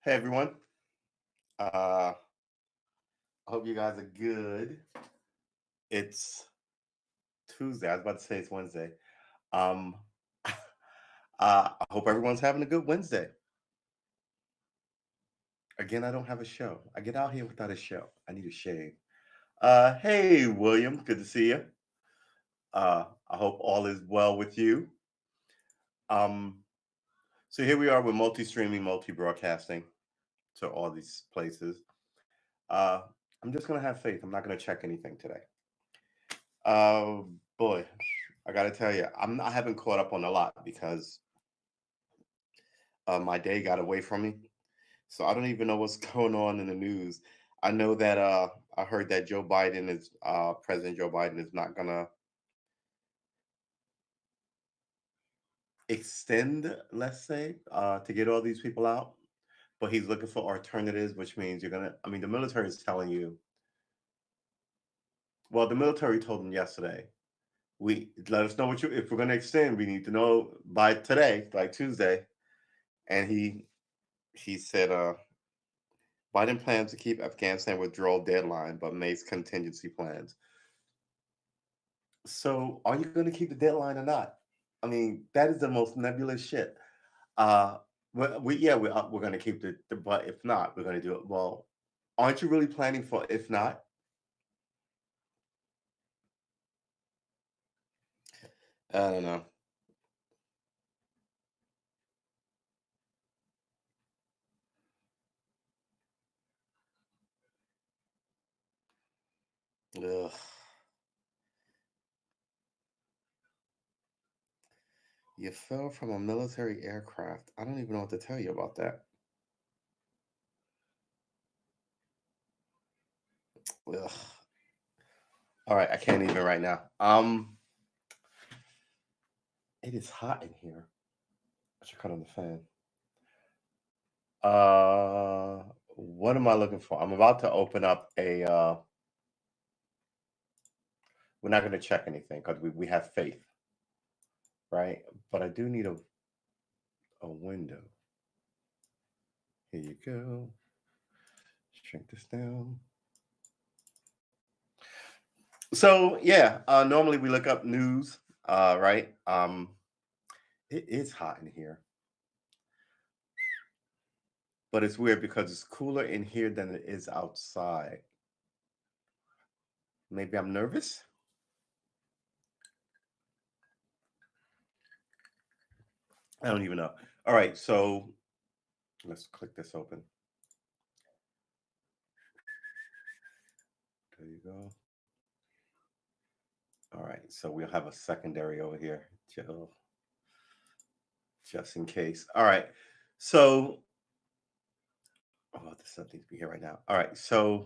Hey everyone. I hope you guys are good. It's Tuesday. I was about to say it's Wednesday. Um, I hope everyone's having a good Wednesday. Again, I don't have a show. I get out here without a show. I need a shave. Hey William, good to see you. I hope all is well with you. Um, so here we are with multi-streaming, multi-broadcasting to all these places. Uh, I'm just gonna have faith. I'm not gonna check anything today. Boy, I gotta tell you, I haven't caught up on a lot because my day got away from me. So I don't even know what's going on in the news. I know that I heard that President Joe Biden is not gonna extend, let's say, to get all these people out, but he's looking for alternatives, which means you're gonna. I mean, the military is telling you. Well, the military told him yesterday. We let us know what you if we're gonna extend. We need to know by today, like Tuesday. And he said, Biden plans to keep Afghanistan withdrawal deadline, but makes contingency plans. So, are you going to keep the deadline or not? I mean, that is the most nebulous shit. Uh, we're going to keep but if not, we're going to do it. Well, aren't you really planning for if not? I don't know. Ugh. You fell from a military aircraft. I don't even know what to tell you about that. Ugh. All right, I can't even right now. It is hot in here. I should cut on the fan. What am I looking for? I'm about to open up a. We're not going to check anything because we have faith, right? But I do need a window. Here you go. Shrink this down. So yeah, normally we look up news, right? It is hot in here, but it's weird because it's cooler in here than it is outside. Maybe I'm nervous. I don't even know. All right, so let's click this open. There you go. All right, so we'll have a secondary over here, just in case. All right, so this stuff needs to be here right now. All right, so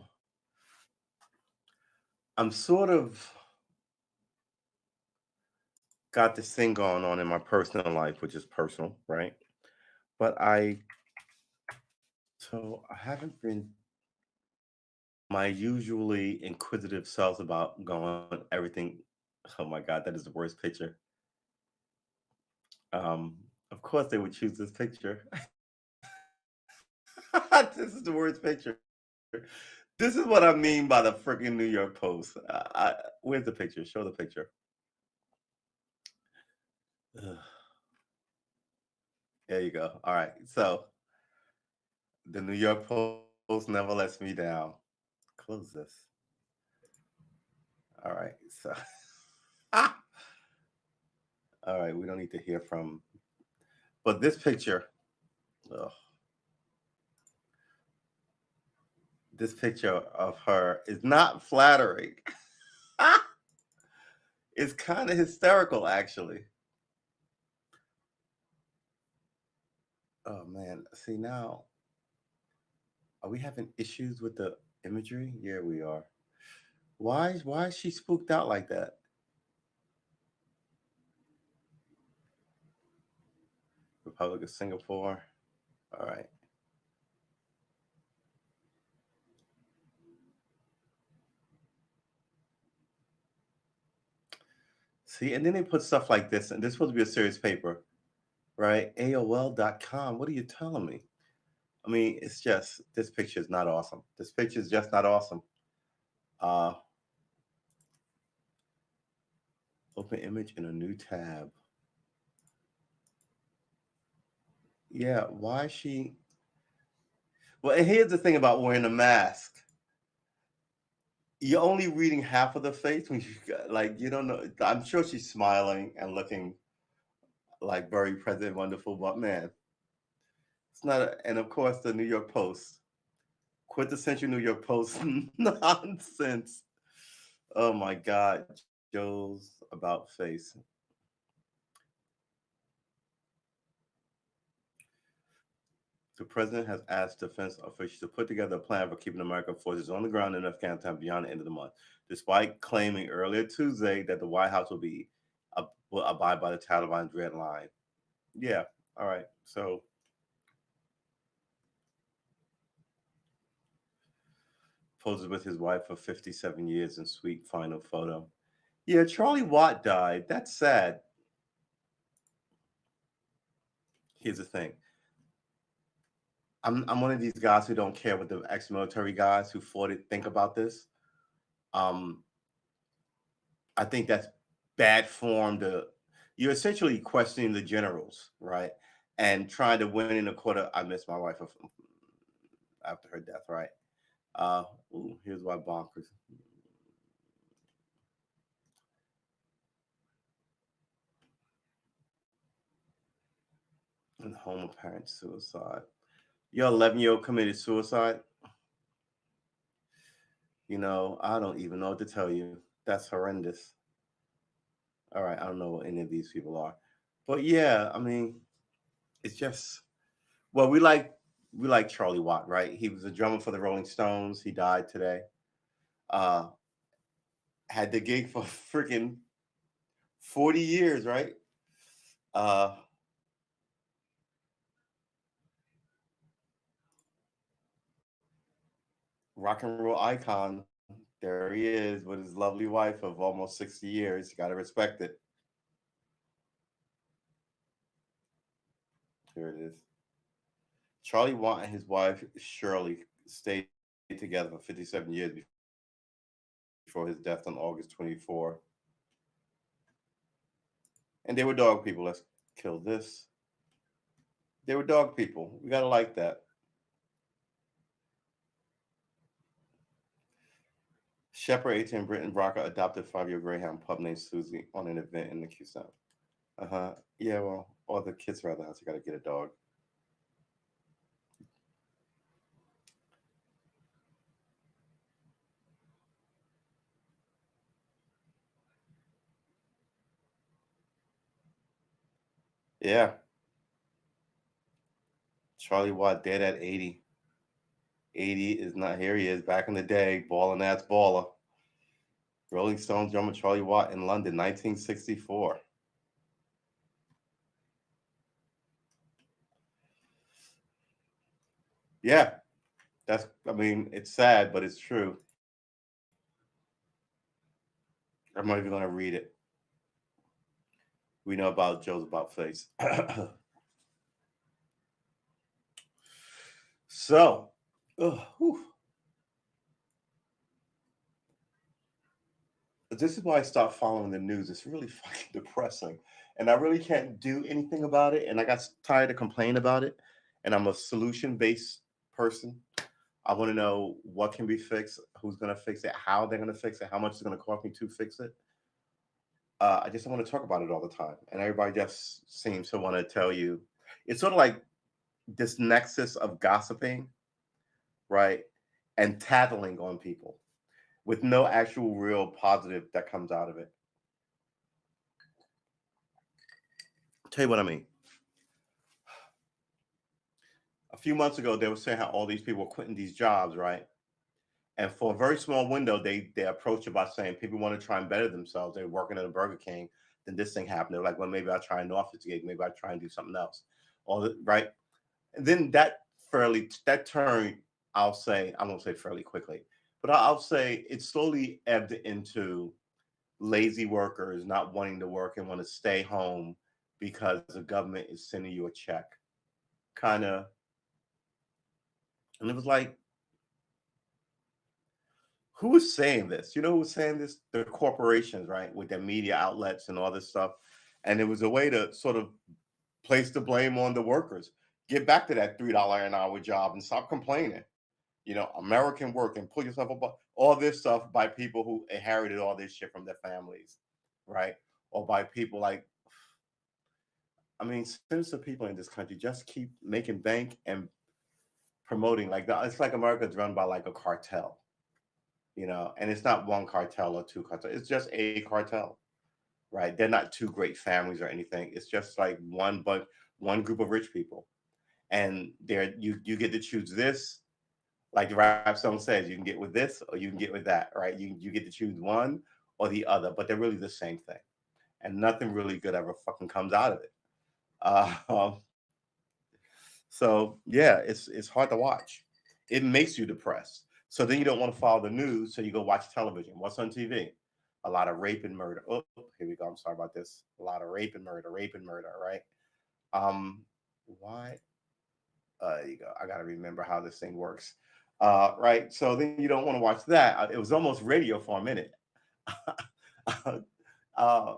I'm sort of got this thing going on in my personal life, which is personal, right? But I haven't been my usually inquisitive self about going everything. Oh my God, that is the worst picture. Of course they would choose this picture. This is the worst picture. This is what I mean by the freaking New York Post. Where's the picture? Show the picture. Ugh. There you go. All right. So the New York Post never lets me down. Close this. All right. So, all right. We don't need to hear from, but this picture, ugh, this picture of her is not flattering. It's kind of hysterical, actually. Oh man. See now, are we having issues with the imagery? Yeah, we are. Why is she spooked out like that? Republic of Singapore. All right. See, and then they put stuff like this, and this is supposed to be a serious paper, right? AOL.com. What are you telling me? I mean, it's just this picture is not awesome. This picture is just not awesome. Uh, Open image in a new tab. Yeah, why is she? Well, and here's the thing about wearing a mask. You're only reading half of the face when like you don't know. I'm sure she's smiling and looking like very present, wonderful, but man, it's not. And of course, the New York Post, quintessential New York Post nonsense. Oh my God, Joe's about face. The president has asked defense officials to put together a plan for keeping American forces on the ground in Afghanistan beyond the end of the month, despite claiming earlier Tuesday that the White House will abide by the Taliban's red line. Yeah, all right. So poses with his wife for 57 years in sweet final photo. Yeah, Charlie Watt died. That's sad. Here's the thing. I'm one of these guys who don't care what the ex-military guys who fought it think about this. Um, I think that's bad form to you're essentially questioning the generals, right? And trying to win in a quarter. I miss my wife after her death, right? Uh, Here's why bonkers. And home apparent suicide. Your 11-year-old committed suicide. I don't even know what to tell you. That's horrendous. All right, I don't know what any of these people are, but yeah, I mean, it's just well, we like Charlie Watt, right? He was a drummer for the Rolling Stones. He died today. Uh, had the gig for freaking 40 years, right? Uh, Rock and roll icon. There he is with his lovely wife of almost 60 years. You got to respect it. Here it is. Charlie Watt and his wife Shirley stayed together for 57 years before his death on August 24. And they were dog people. Let's kill this. They were dog people. We got to like that. Shepherd, 18, Britton Brocker adopted 5-year Greyhound pup named Susie on an event in the Q Sound. Uh-huh. Yeah, well, all the kids around the house, you got to get a dog. Yeah. Charlie Watt dead at 80. 80 is not here. He is back in the day, balling ass baller. Rolling Stones drummer Charlie Watt in London, 1964. Yeah, I mean, it's sad, but it's true. I'm not even going to read it. We know about Joe's about face. So, this is why I stopped following the news. It's really fucking depressing. And I really can't do anything about it. And I got tired of complaining about it. And I'm a solution based person. I want to know what can be fixed, who's going to fix it, how they're going to fix it, how much it's going to cost me to fix it. I just don't want to talk about it all the time. And everybody just seems to want to tell you. It's sort of like this nexus of gossiping, right? And tattling on people with no actual real positive that comes out of it. Tell you what I mean. A few months ago, they were saying how all these people were quitting these jobs, right? And for a very small window, they approached it by saying people want to try and better themselves. They're working at a Burger King, then this thing happened. They're like, well, maybe I'll try an office gig, maybe I'll try and do something else. Right. And then that turned, I'll say, I won't say fairly quickly, but I'll say it slowly ebbed into lazy workers not wanting to work and want to stay home because the government is sending you a check. Kind of And it was like, who was saying this? You know who was saying this? The corporations, right? With their media outlets and all this stuff. And it was a way to sort of place the blame on the workers. Get back to that $3 an hour job and stop complaining. American work and pull yourself up. All this stuff by people who inherited all this shit from their families, right? Or by people like, I mean, since the people in this country just keep making bank and promoting like that. It's like America's run by like a cartel, and it's not one cartel or two cartels. It's just a cartel, right? They're not two great families or anything. It's just like one group of rich people, and you get to choose this. Like the rap song says, you can get with this or you can get with that, right? You get to choose one or the other, but they're really the same thing, and nothing really good ever fucking comes out of it. Uh, so yeah, it's hard to watch. It makes you depressed. So then you don't want to follow the news, so you go watch television. What's on TV? A lot of rape and murder. Oh, here we go. I'm sorry about this. A lot of rape and murder, right? Why? There you go. I got to remember how this thing works. Right. So then you don't want to watch that. It was almost radio for a minute. uh,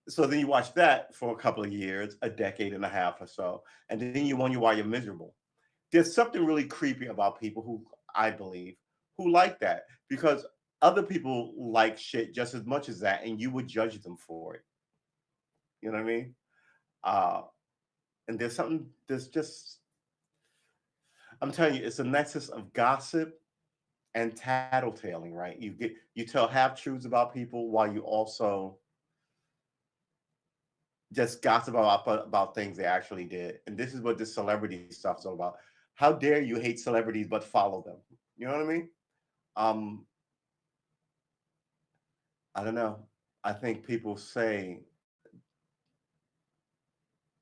so then you watch that for a couple of years, a decade and a half or so, and then you wonder why you're miserable. There's something really creepy about people who I believe who like that because other people like shit just as much as that, and you would judge them for it. You know what I mean? Uh, and there's just, I'm telling you, it's a nexus of gossip and tattletaling, right? You tell half truths about people while you also just gossip about things they actually did. And this is what this celebrity stuff is all about. How dare you hate celebrities but follow them? You know what I mean? Um, I don't know. I think people say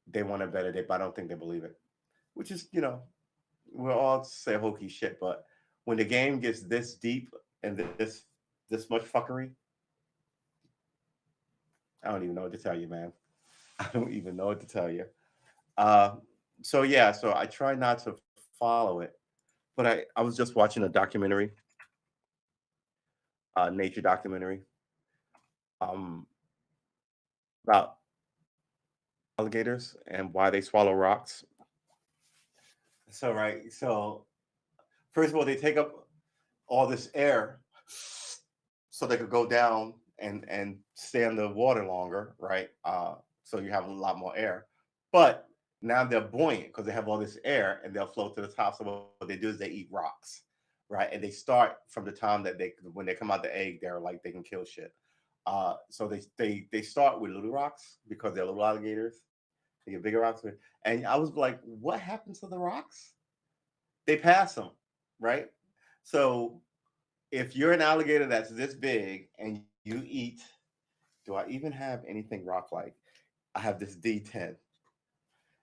they want a better day, but I don't think they believe it. Which is, we'll all say hokey shit, but when the game gets this deep and this much fuckery, I don't even know what to tell you, man. I don't even know what to tell you. Uh, so yeah, so I try not to follow it, but I was just watching a documentary, nature documentary, um, about alligators and why they swallow rocks. So right, so first of all, they take up all this air so they could go down and stay in the water longer, right? So you have a lot more air. But now they're buoyant because they have all this air and they'll float to the top. So what they do is they eat rocks, right? And they start from the time that when they come out the egg, they're like they can kill shit. So they start with little rocks because they're little alligators. They get bigger rocks, and I was like, what happened to the rocks? They pass them, right? So if you're an alligator that's this big and you eat, do I even have anything rock like? I have this D10.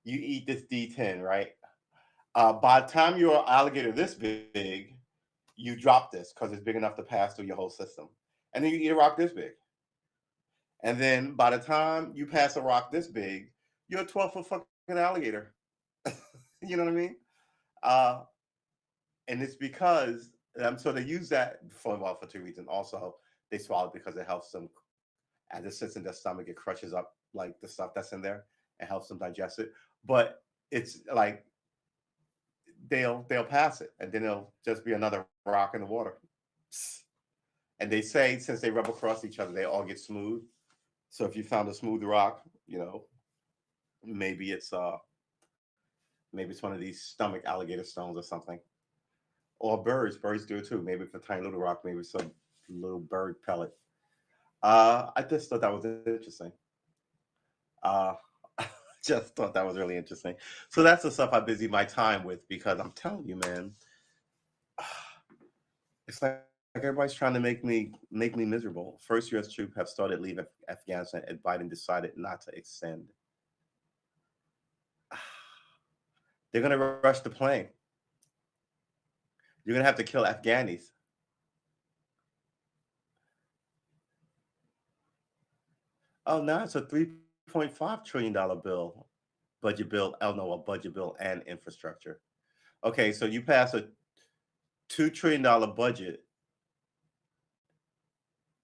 You eat this D10, right? By the time you're an alligator this big, you drop this because it's big enough to pass through your whole system. And then you eat a rock this big. And then by the time you pass a rock this big, you're a 12-foot fucking alligator. You know what I mean? Uh, and it's because so they use that for two reasons. Also, they swallow it because it helps them as it sits in their stomach. It crushes up like the stuff that's in there and helps them digest it. But it's like they'll pass it, and then it'll just be another rock in the water. And they say since they rub across each other, they all get smooth. So if you found a smooth rock, maybe it's maybe it's one of these stomach alligator stones or something. Or birds. Birds do it too. Maybe it's a tiny little rock, maybe some little bird pellet. I just thought that was interesting. Uh, just thought that was really interesting. So that's the stuff I busy my time with because I'm telling you, man, it's like everybody's trying to make me miserable. First U.S. troops have started leaving Afghanistan, and Biden decided not to extend. They're gonna rush the plane. You're gonna have to kill Afghanis. Oh, now it's a $3.5 trillion bill, budget bill. Oh no, a budget bill and infrastructure. Okay, so you pass a $2 trillion budget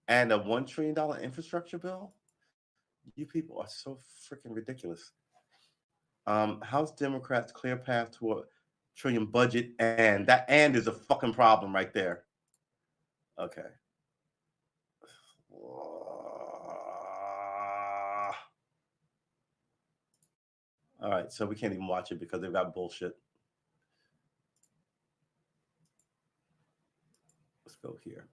and a $1 trillion infrastructure bill? You people are so freaking ridiculous. House Democrats clear path to a trillion budget, and that and is a fucking problem right there. Okay. All right, so we can't even watch it because they've got bullshit. Let's go here.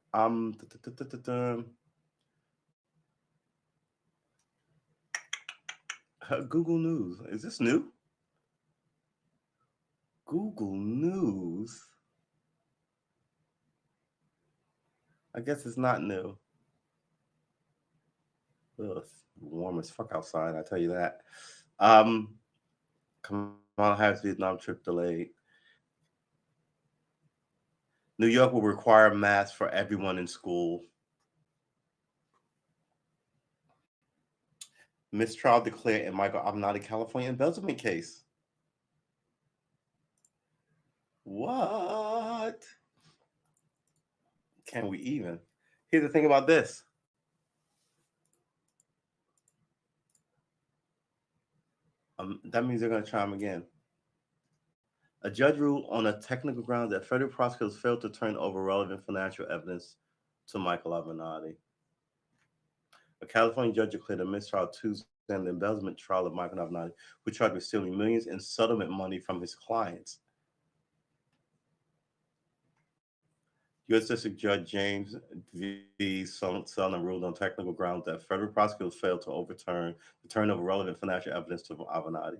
Google News. Is this new? Google News. I guess it's not new. Ugh, it's warm as fuck outside. I tell you that. Kamala Harris Vietnam trip delayed. New York will require masks for everyone in school. Mistrial declared in Michael Avenatti, California embezzlement case. What? Can we even? Here's the thing about this. That means they're going to try him again. A judge ruled on a technical ground that federal prosecutors failed to turn over relevant financial evidence to Michael Avenatti. A California judge declared a mistrial Tuesday in the embezzlement trial of Michael Avenatti, who charged with stealing millions in settlement money from his clients. U.S. District Judge James V. Sullivan ruled on technical grounds that federal prosecutors failed to overturn the turn over relevant financial evidence to Avenatti.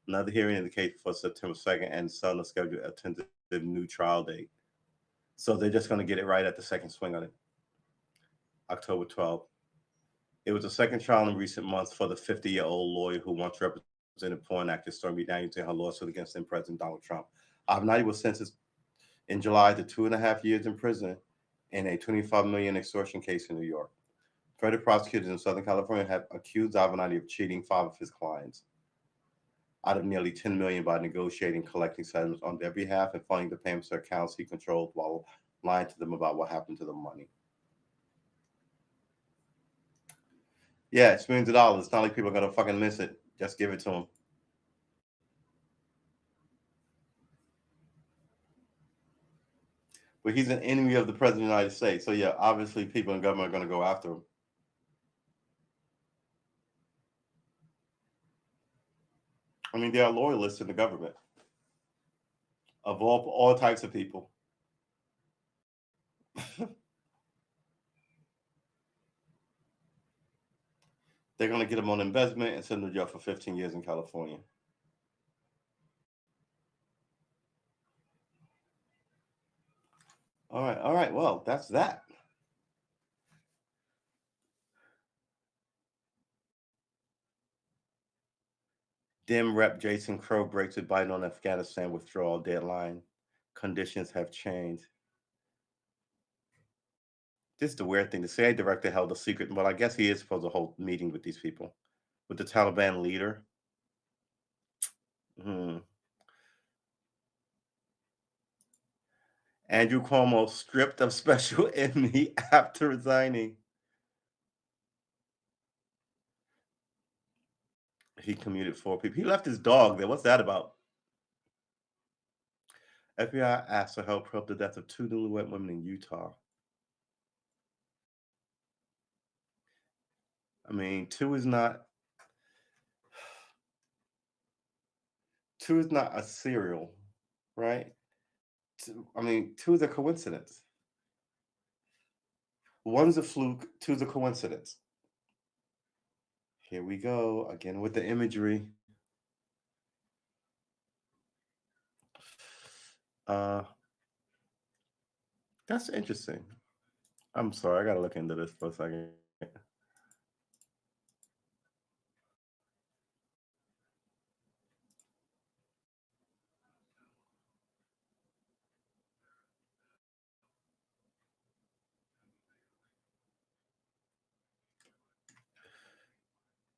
Another hearing in the case for September 2nd, and Sullivan scheduled a tentative new trial date. So they're just going to get it right at the second swing on it. October 12th. It was the second trial in recent months for the 50-year-old lawyer who once represented porn actress Stormy Daniels in her lawsuit against then President Donald Trump. Avenatti was sentenced in July to 2.5 years in prison in a $25 million extortion case in New York. Federal prosecutors in Southern California have accused Avenatti of cheating 5 of his clients out of nearly $10 million by negotiating collecting settlements on their behalf and funding the payments to accounts he controlled while lying to them about what happened to the money. Yeah, it's millions of dollars. It's not like people are gonna fucking miss it. Just give it to them. But he's an enemy of the president of the United States. So yeah, obviously people in government are gonna go after him. I mean, there are loyalists in the government of all types of people. They're gonna get him on investment and send him to jail for 15 years in California. All right. Well, that's that. Dem Rep Jason Crow breaks with Biden on Afghanistan withdrawal deadline. Conditions have changed. This is the weird thing. The CIA director held a secret, but I guess he is supposed to hold meeting with these people, with the Taliban leader. Hmm. Andrew Cuomo stripped of special enemy after resigning. He commuted 4 people. He left his dog there. What's that about? FBI asked for help probe the death of 2 newlywed women in Utah. I mean, two is not a serial, right? I mean, two is a coincidence. One's a fluke, two's a coincidence. Here we go again with the imagery. Uh, that's interesting. I'm sorry, I gotta look into this for a second.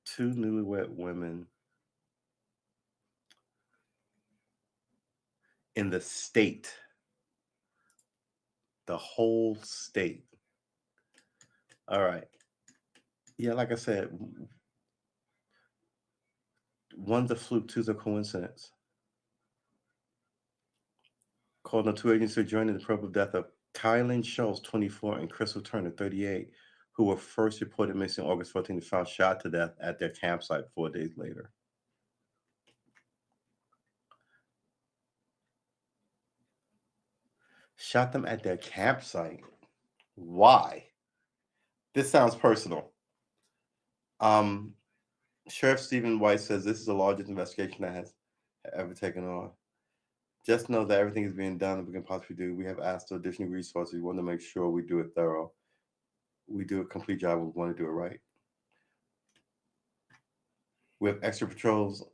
Two newlywed women in the state, the whole state. All right. Yeah, like I said, one's a fluke, two's a coincidence. Called on two agents who joined in the probe of death of Kylan Schultz, 24, and Crystal Turner, 38, who were first reported missing August 14th and found shot to death at their campsite 4 days later. Shot them at their campsite. Why? This sounds personal. Sheriff Stephen White says this is the largest investigation that has ever taken on. Just know that everything is being done that we can possibly do. We have asked for additional resources. We want to make sure we do it thorough. We do a complete job. We want to do it right. We have extra patrols.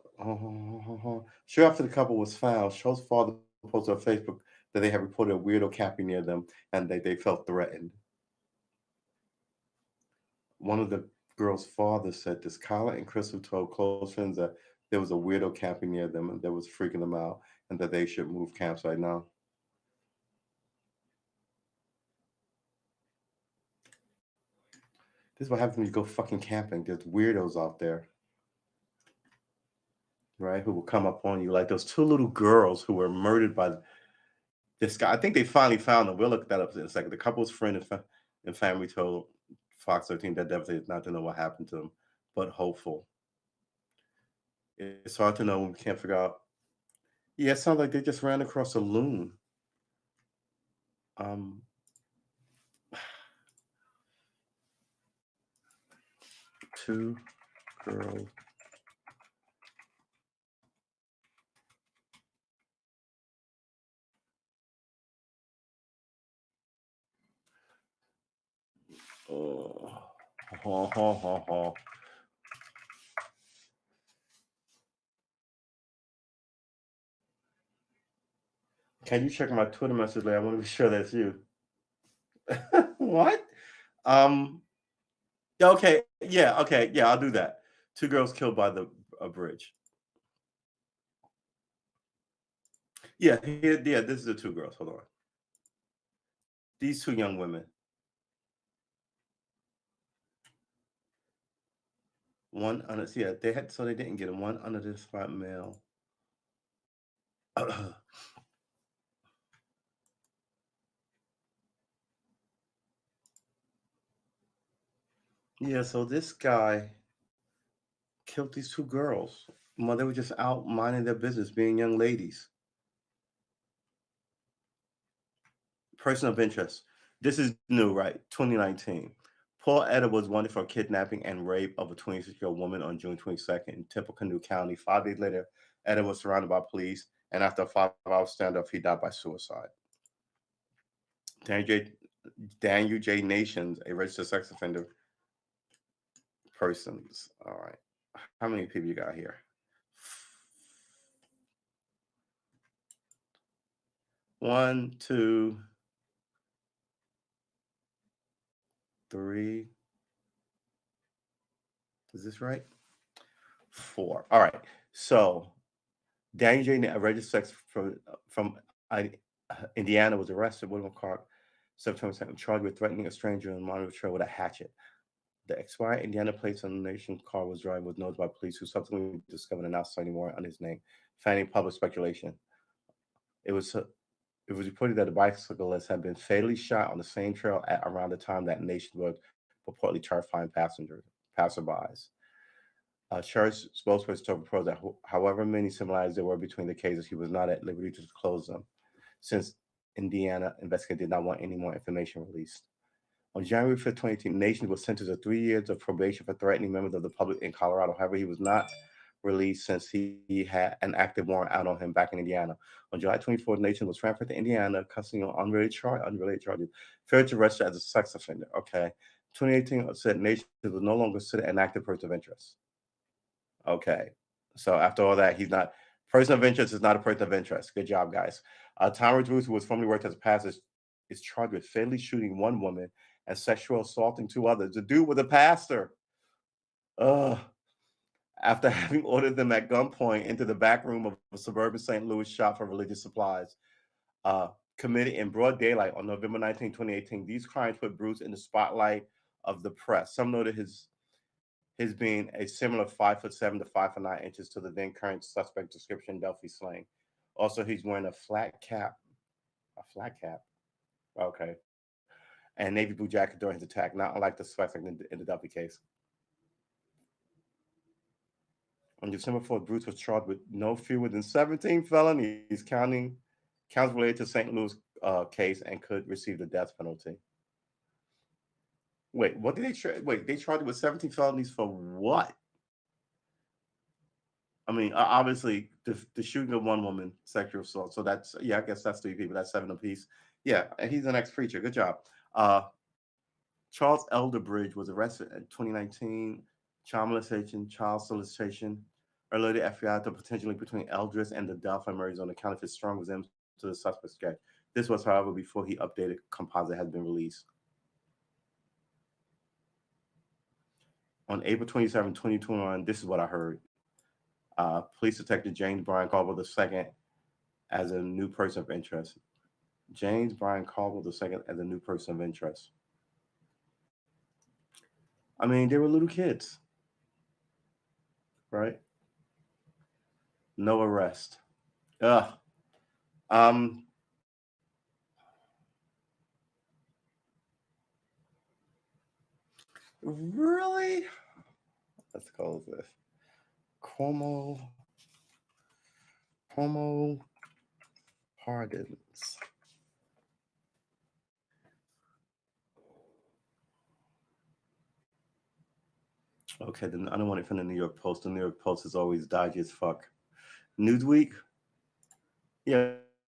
Sure, after the couple was found, Schultz's father posted on Facebook that they had reported a weirdo camping near them and they felt threatened. One of the girl's father said this. Kyla and Crystal told close friends that there was a weirdo camping near them and that was freaking them out and that they should move campsite now. This is what happens when you go fucking camping. There's weirdos out there, right? Who will come up on you, like those two little girls who were murdered by this guy. I think they finally found them. We'll look that up in a second. The couple's friend and family told Fox 13 that devastated not to know what happened to them, but hopeful. It's hard to know when we can't figure out. Yeah, it sounds like they just ran across a loon. Two girls. Oh. Can you check my Twitter message later? I want to be sure that's you. What? Okay. Yeah. I'll do that. Two girls killed by the bridge. Yeah. This is the two girls. Hold on. These two young women. One under. Yeah, they had. So they didn't get him. One unidentified male. Yeah. So this guy killed these two girls. Well, they were just out minding their business, being young ladies. Person of interest. This is new, right? 2019. Paul Etta was wanted for kidnapping and rape of a 26-year-old woman on June 22nd in Tippecanoe County. 5 days later, Etta was surrounded by police, and after a 5-hour standoff, he died by suicide. Daniel J. Nations, a registered sex offender. Persons. All right. How many people you got here? 1, 2, 3. Is this right? 4. All right. So Daniel J. A registered sex from Indiana was arrested. William Clark, September 2nd, charged with threatening a stranger in Monroe Trail with a hatchet. The expired Indiana plates on the nation's car was driving was noticed by police, who subsequently discovered an outstanding warrant on his name, fanning public speculation. It was reported that the bicyclist had been fatally shot on the same trail at around the time that Nation was purportedly terrifying passerbys. Church spokesperson told reporters that however many similarities there were between the cases, he was not at liberty to disclose them, since Indiana investigators did not want any more information released. On January 5th, 2018, Nation was sentenced to 3 years of probation for threatening members of the public in Colorado. However, he was not released since he had an active warrant out on him back in Indiana. On July 24th, Nation was transferred to Indiana, custody on unrelated charges, failed to register as a sex offender. Okay. 2018 said Nation was no longer considered an active person of interest. Okay. So after all that, he's not person of interest is not a person of interest. Good job, guys. Thomas Ruth, who was formerly worked as a pastor, is charged with fatally shooting one woman and sexual assaulting two others. The dude was a pastor. Ugh. after having ordered them at gunpoint into the back room of a suburban St. Louis shop for religious supplies. Uh, Committed in broad daylight on November 19, 2018. These crimes put Bruce in the spotlight of the press. Some noted his being a similar 5'7" to 5'9" to the then current suspect description, Delphi Slang. Also, he's wearing a flat cap, okay, and navy blue jacket during his attack, not unlike the suspect in the Duffy case. On December 4th, Bruce was charged with no fewer than 17 felonies, counts related to St. Louis case, and could receive the death penalty. Wait, what did wait? They charged him with 17 felonies for what? I mean, obviously, the shooting of one woman, sexual assault. So that's, yeah, I guess that's three people. That's seven apiece. Yeah, and he's an ex-preacher. Good job. Uh, Charles Elderbridge was arrested in 2019. Child molestation, child solicitation. Earlier, the FBI to potentially between Eldridge and the Delphi murders on account of his strong resemblance to the suspect's sketch. This was, however, before he updated composite had been released. On April 27, 2021, this is what I heard. Police Detective James Brian Caldwell II as a new person of interest. James Brian Caldwell II as a new person of interest. I mean, they were little kids, right? No arrest. Ugh. Um, really? Let's close this. Cuomo pardons. Okay, then I don't want it from the New York Post. The New York Post is always dodgy as fuck. Newsweek? Yeah,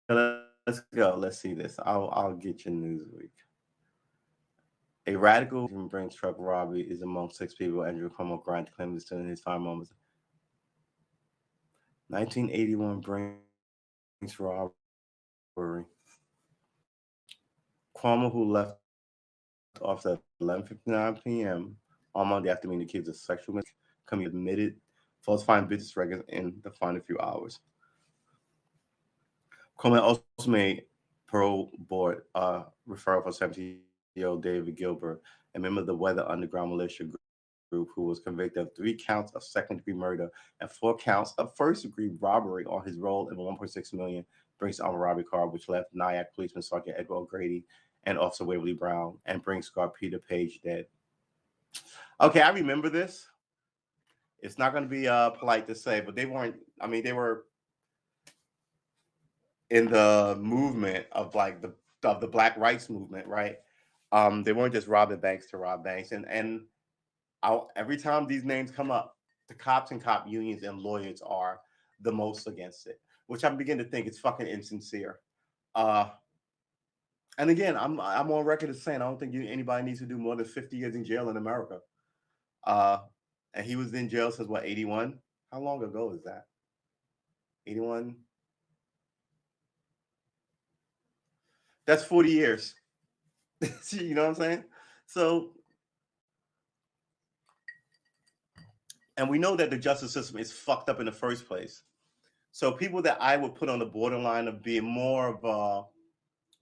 let's go. Let's see this. I'll get you Newsweek. A radical brings truck robbery is among 6 people Andrew Cuomo granted claims in his final moments. 1981 brings robbery. Cuomo, who left office at 11:59 p.m. on Monday after being accused of sexual misconduct, admitted falsifying business records in the final few hours. Cuomo also made parole board referral for 17-year-old David Gilbert, a member of the Weather Underground militia group who was convicted of 3 counts of second-degree murder and 4 counts of first-degree robbery on his role in a $1.6 million Brinks armed robbery car, which left Nyack policeman Sergeant Edward O'Grady and Officer Waverly Brown and Brinks guard Peter Page dead. Okay, I remember this. It's not going to be polite to say, but they weren't. I mean, they were in the movement of like the Black Rights movement, right? They weren't just robbing banks to rob banks, and every time these names come up, the cops and cop unions and lawyers are the most against it, which I'm beginning to think it's fucking insincere. And again, I'm on record as saying I don't think anybody needs to do more than 50 years in jail in America. And he was in jail since what, 81? How long ago is that? 81? That's 40 years. You know what I'm saying? So, and we know that the justice system is fucked up in the first place. So people that I would put on the borderline of being more of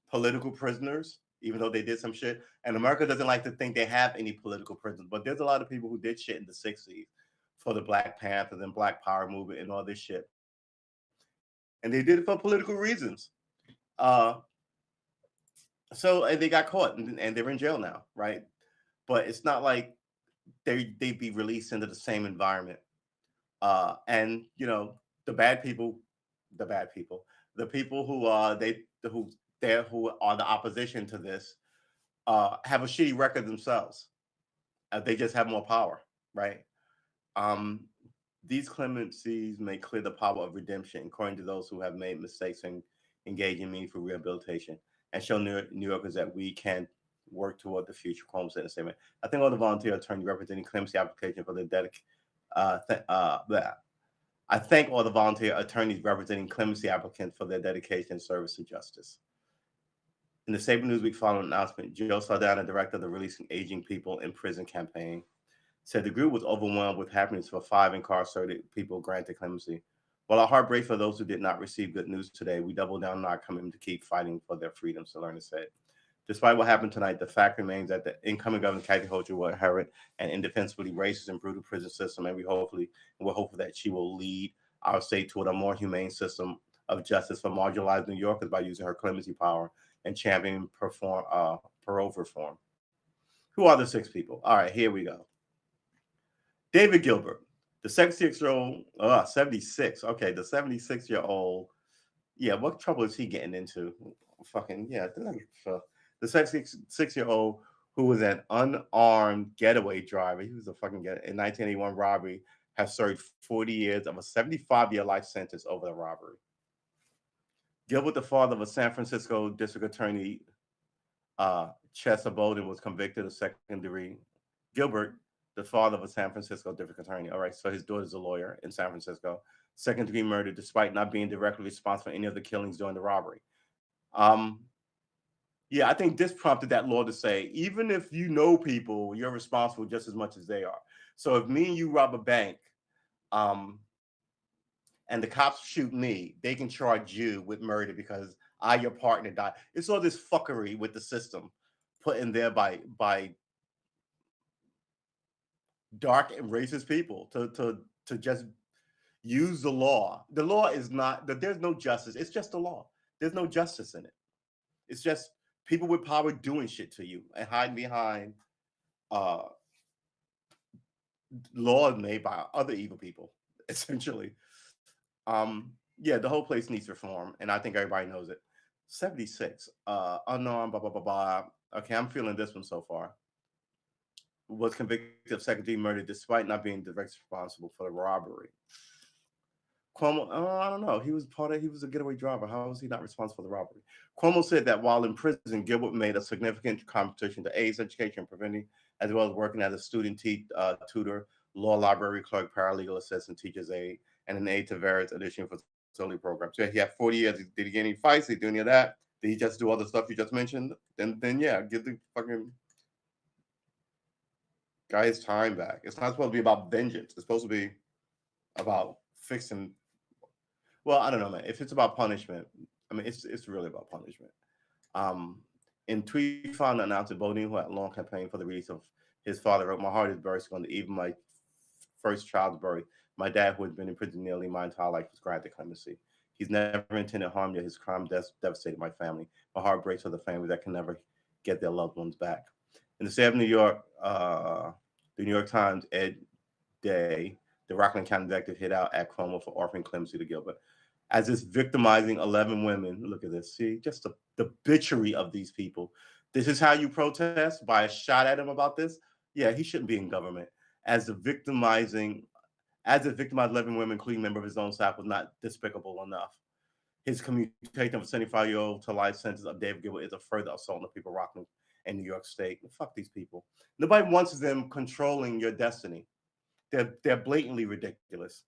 political prisoners, even though they did some shit. And America doesn't like to think they have any political prisoners, but there's a lot of people who did shit in the 60s for the Black Panthers and Black Power movement and all this shit. And they did it for political reasons. So and they got caught and they're in jail now, right? But it's not like they'd be released into the same environment. And you know, the people the people who who are the opposition to this have a shitty record themselves. They just have more power, right? Um, these clemencies may clear the power of redemption, according to those who have made mistakes and engage in meaningful rehabilitation, and show New Yorkers that we can work toward the future. Cuomo said in a statement. I think all the volunteer attorneys representing clemency application for the I thank all the volunteer attorneys representing clemency applicants for their dedication and service to justice. In the Sabre Newsweek following announcement, Joe Saldana, director of the Releasing Aging People in Prison campaign, said the group was overwhelmed with happiness for 5 incarcerated people granted clemency. While our heart breaks for those who did not receive good news today, we double down on our commitment to keep fighting for their freedoms, Salerno said. Despite what happened tonight, the fact remains that the incoming governor, Kathy Hochul, will inherit an indefensibly racist and brutal prison system, and we're hopeful that she will lead our state toward a more humane system of justice for marginalized New Yorkers by using her clemency power and championing parole reform. Who are the 6 people? All right, here we go. David Gilbert, the 76-year-old, 76. Okay, the 76-year-old. Yeah, what trouble is he getting into? Fucking yeah, the 76-year-old who was an unarmed getaway driver. He was a fucking in 1981 robbery. Has served 40 years of a 75-year life sentence over the robbery. Gilbert, the father of a San Francisco district attorney, Chesa Bolden, was convicted of second degree. Gilbert, the father of a San Francisco district attorney. All right, so his daughter's a lawyer in San Francisco. Second degree murder, despite not being directly responsible for any of the killings during the robbery. Yeah, I think this prompted that law to say, even if you know people, you're responsible just as much as they are. So if me and you rob a bank, and the cops shoot me, they can charge you with murder because your partner died. It's all this fuckery with the system put in there by dark and racist people to just use the law. The law is not that there's no justice. It's just the law. There's no justice in it. It's just people with power doing shit to you and hiding behind laws made by other evil people, essentially. Yeah, the whole place needs reform, and I think everybody knows it. 76, unarmed, blah, blah, blah, blah. Okay, I'm feeling this one so far. Was convicted of second degree murder despite not being directly responsible for the robbery. Cuomo, I don't know. He was a getaway driver. How was he not responsible for the robbery? Cuomo said that while in prison, Gilbert made a significant contribution to AIDS education and preventing, as well as working as a student tutor, law library clerk, paralegal assistant, teacher's aide, and an aide to various additional facility programs. So he had 40 years. Did he get any fights? Did he do any of that? Did he just do all the stuff you just mentioned? Then yeah, give the fucking guy his time back. It's not supposed to be about vengeance. It's supposed to be about fixing. Well, I don't know, man. If it's about punishment, I mean, it's really about punishment. In tweet found announced that Bodine, who had a long campaign for the release of his father, wrote, "My heart is bursting on the eve of my first child's birth. My dad, who had been in prison nearly my entire life, was granted clemency. He's never intended harm, yet his crime devastated my family. My heart breaks for the families that can never get their loved ones back." In the state of New York, the New York Times, Ed Day, the Rockland County detective, hit out at Cuomo for offering clemency to Gilbert. As it's victimizing 11 women, look at this. See, just the bitchery of these people. This is how you protest? By a shot at him about this? Yeah, he shouldn't be in government. As it victimized 11 women, including member of his own staff, was not despicable enough. His commutation of a 75-year-old to life sentence of David Gilbert is a further assault on the people of Rockland and New York State. Fuck these people. Nobody wants them controlling your destiny. They're blatantly ridiculous.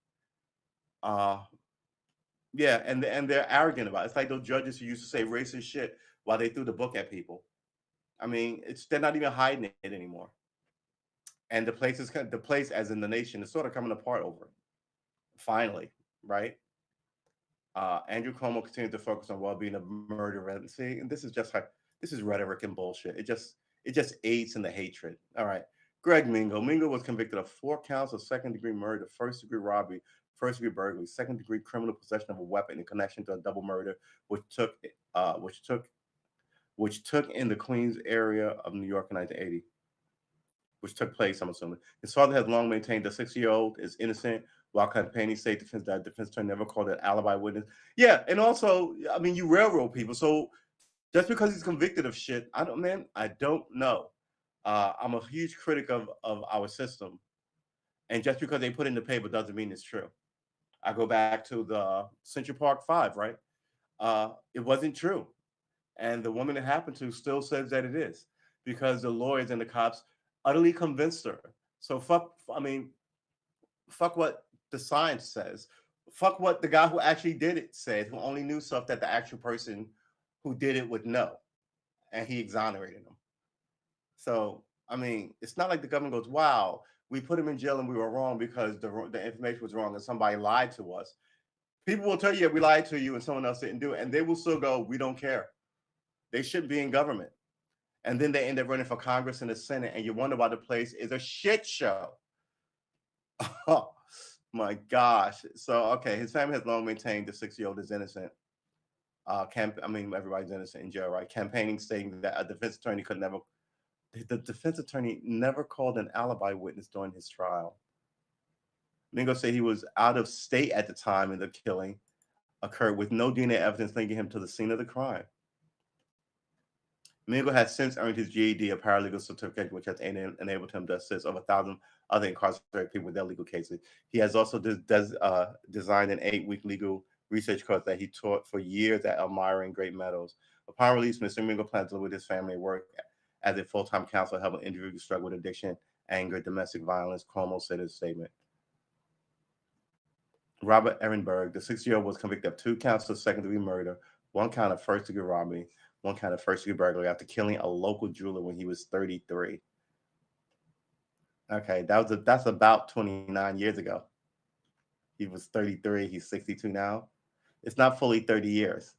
Yeah, and they're arrogant about it. It's like those judges who used to say racist shit while they threw the book at people. I mean, they're not even hiding it anymore. And the place, as in the nation, is sort of coming apart over it. Finally, right? Andrew Cuomo continued to focus on well-being of murder. See, and this is rhetoric and bullshit. It just aids in the hatred. All right. Greg Mingo. Mingo was convicted of 4 counts of second-degree murder, first-degree robbery, first-degree burglary, second-degree criminal possession of a weapon in connection to a double murder, which took in the Queens area of New York in 1980, which took place, I'm assuming. His father has long maintained the 60-year-old is innocent, while campaigning state defense attorney never called an alibi witness. Yeah, and also, I mean, you railroad people. So just because he's convicted of shit, I don't know. I'm a huge critic of our system. And just because they put it in the paper doesn't mean it's true. I go back to the Central Park 5, right? It wasn't true. And the woman it happened to still says that it is because the lawyers and the cops utterly convinced her. So fuck what the science says. Fuck what the guy who actually did it said, who only knew stuff that the actual person who did it would know. And he exonerated him. So, I mean, it's not like the government goes, wow, we put him in jail and we were wrong because the information was wrong and somebody lied to us. People will tell you, yeah, we lied to you and someone else didn't do it. And they will still go, we don't care. They shouldn't be in government. And then they end up running for Congress and the Senate. And you wonder why the place is a shit show. Oh, my gosh. So, okay, his family has long maintained the 6-year-old is innocent. Everybody's innocent in jail, right? Campaigning stating that a defense attorney the defense attorney never called an alibi witness during his trial. Mingo said he was out of state at the time and the killing occurred with no DNA evidence linking him to the scene of the crime. Mingo has since earned his GED, a paralegal certificate, which has enabled him to assist over 1,000 other incarcerated people with their legal cases. He has also designed an 8-week legal research course that he taught for years at Elmira and Great Meadows. Upon release, Mr. Mingo plans to live with his family and work as a full-time counselor, helping individuals struggle with addiction, anger, domestic violence, Cuomo said in a statement. Robert Ehrenberg, the 6-year-old, was convicted of 2 counts of second-degree murder, 1 count of first-degree robbery, 1 count of first-degree burglary after killing a local jeweler when he was 33. Okay, that's about 29 years ago. He was 33. He's 62 now. It's not fully 30 years.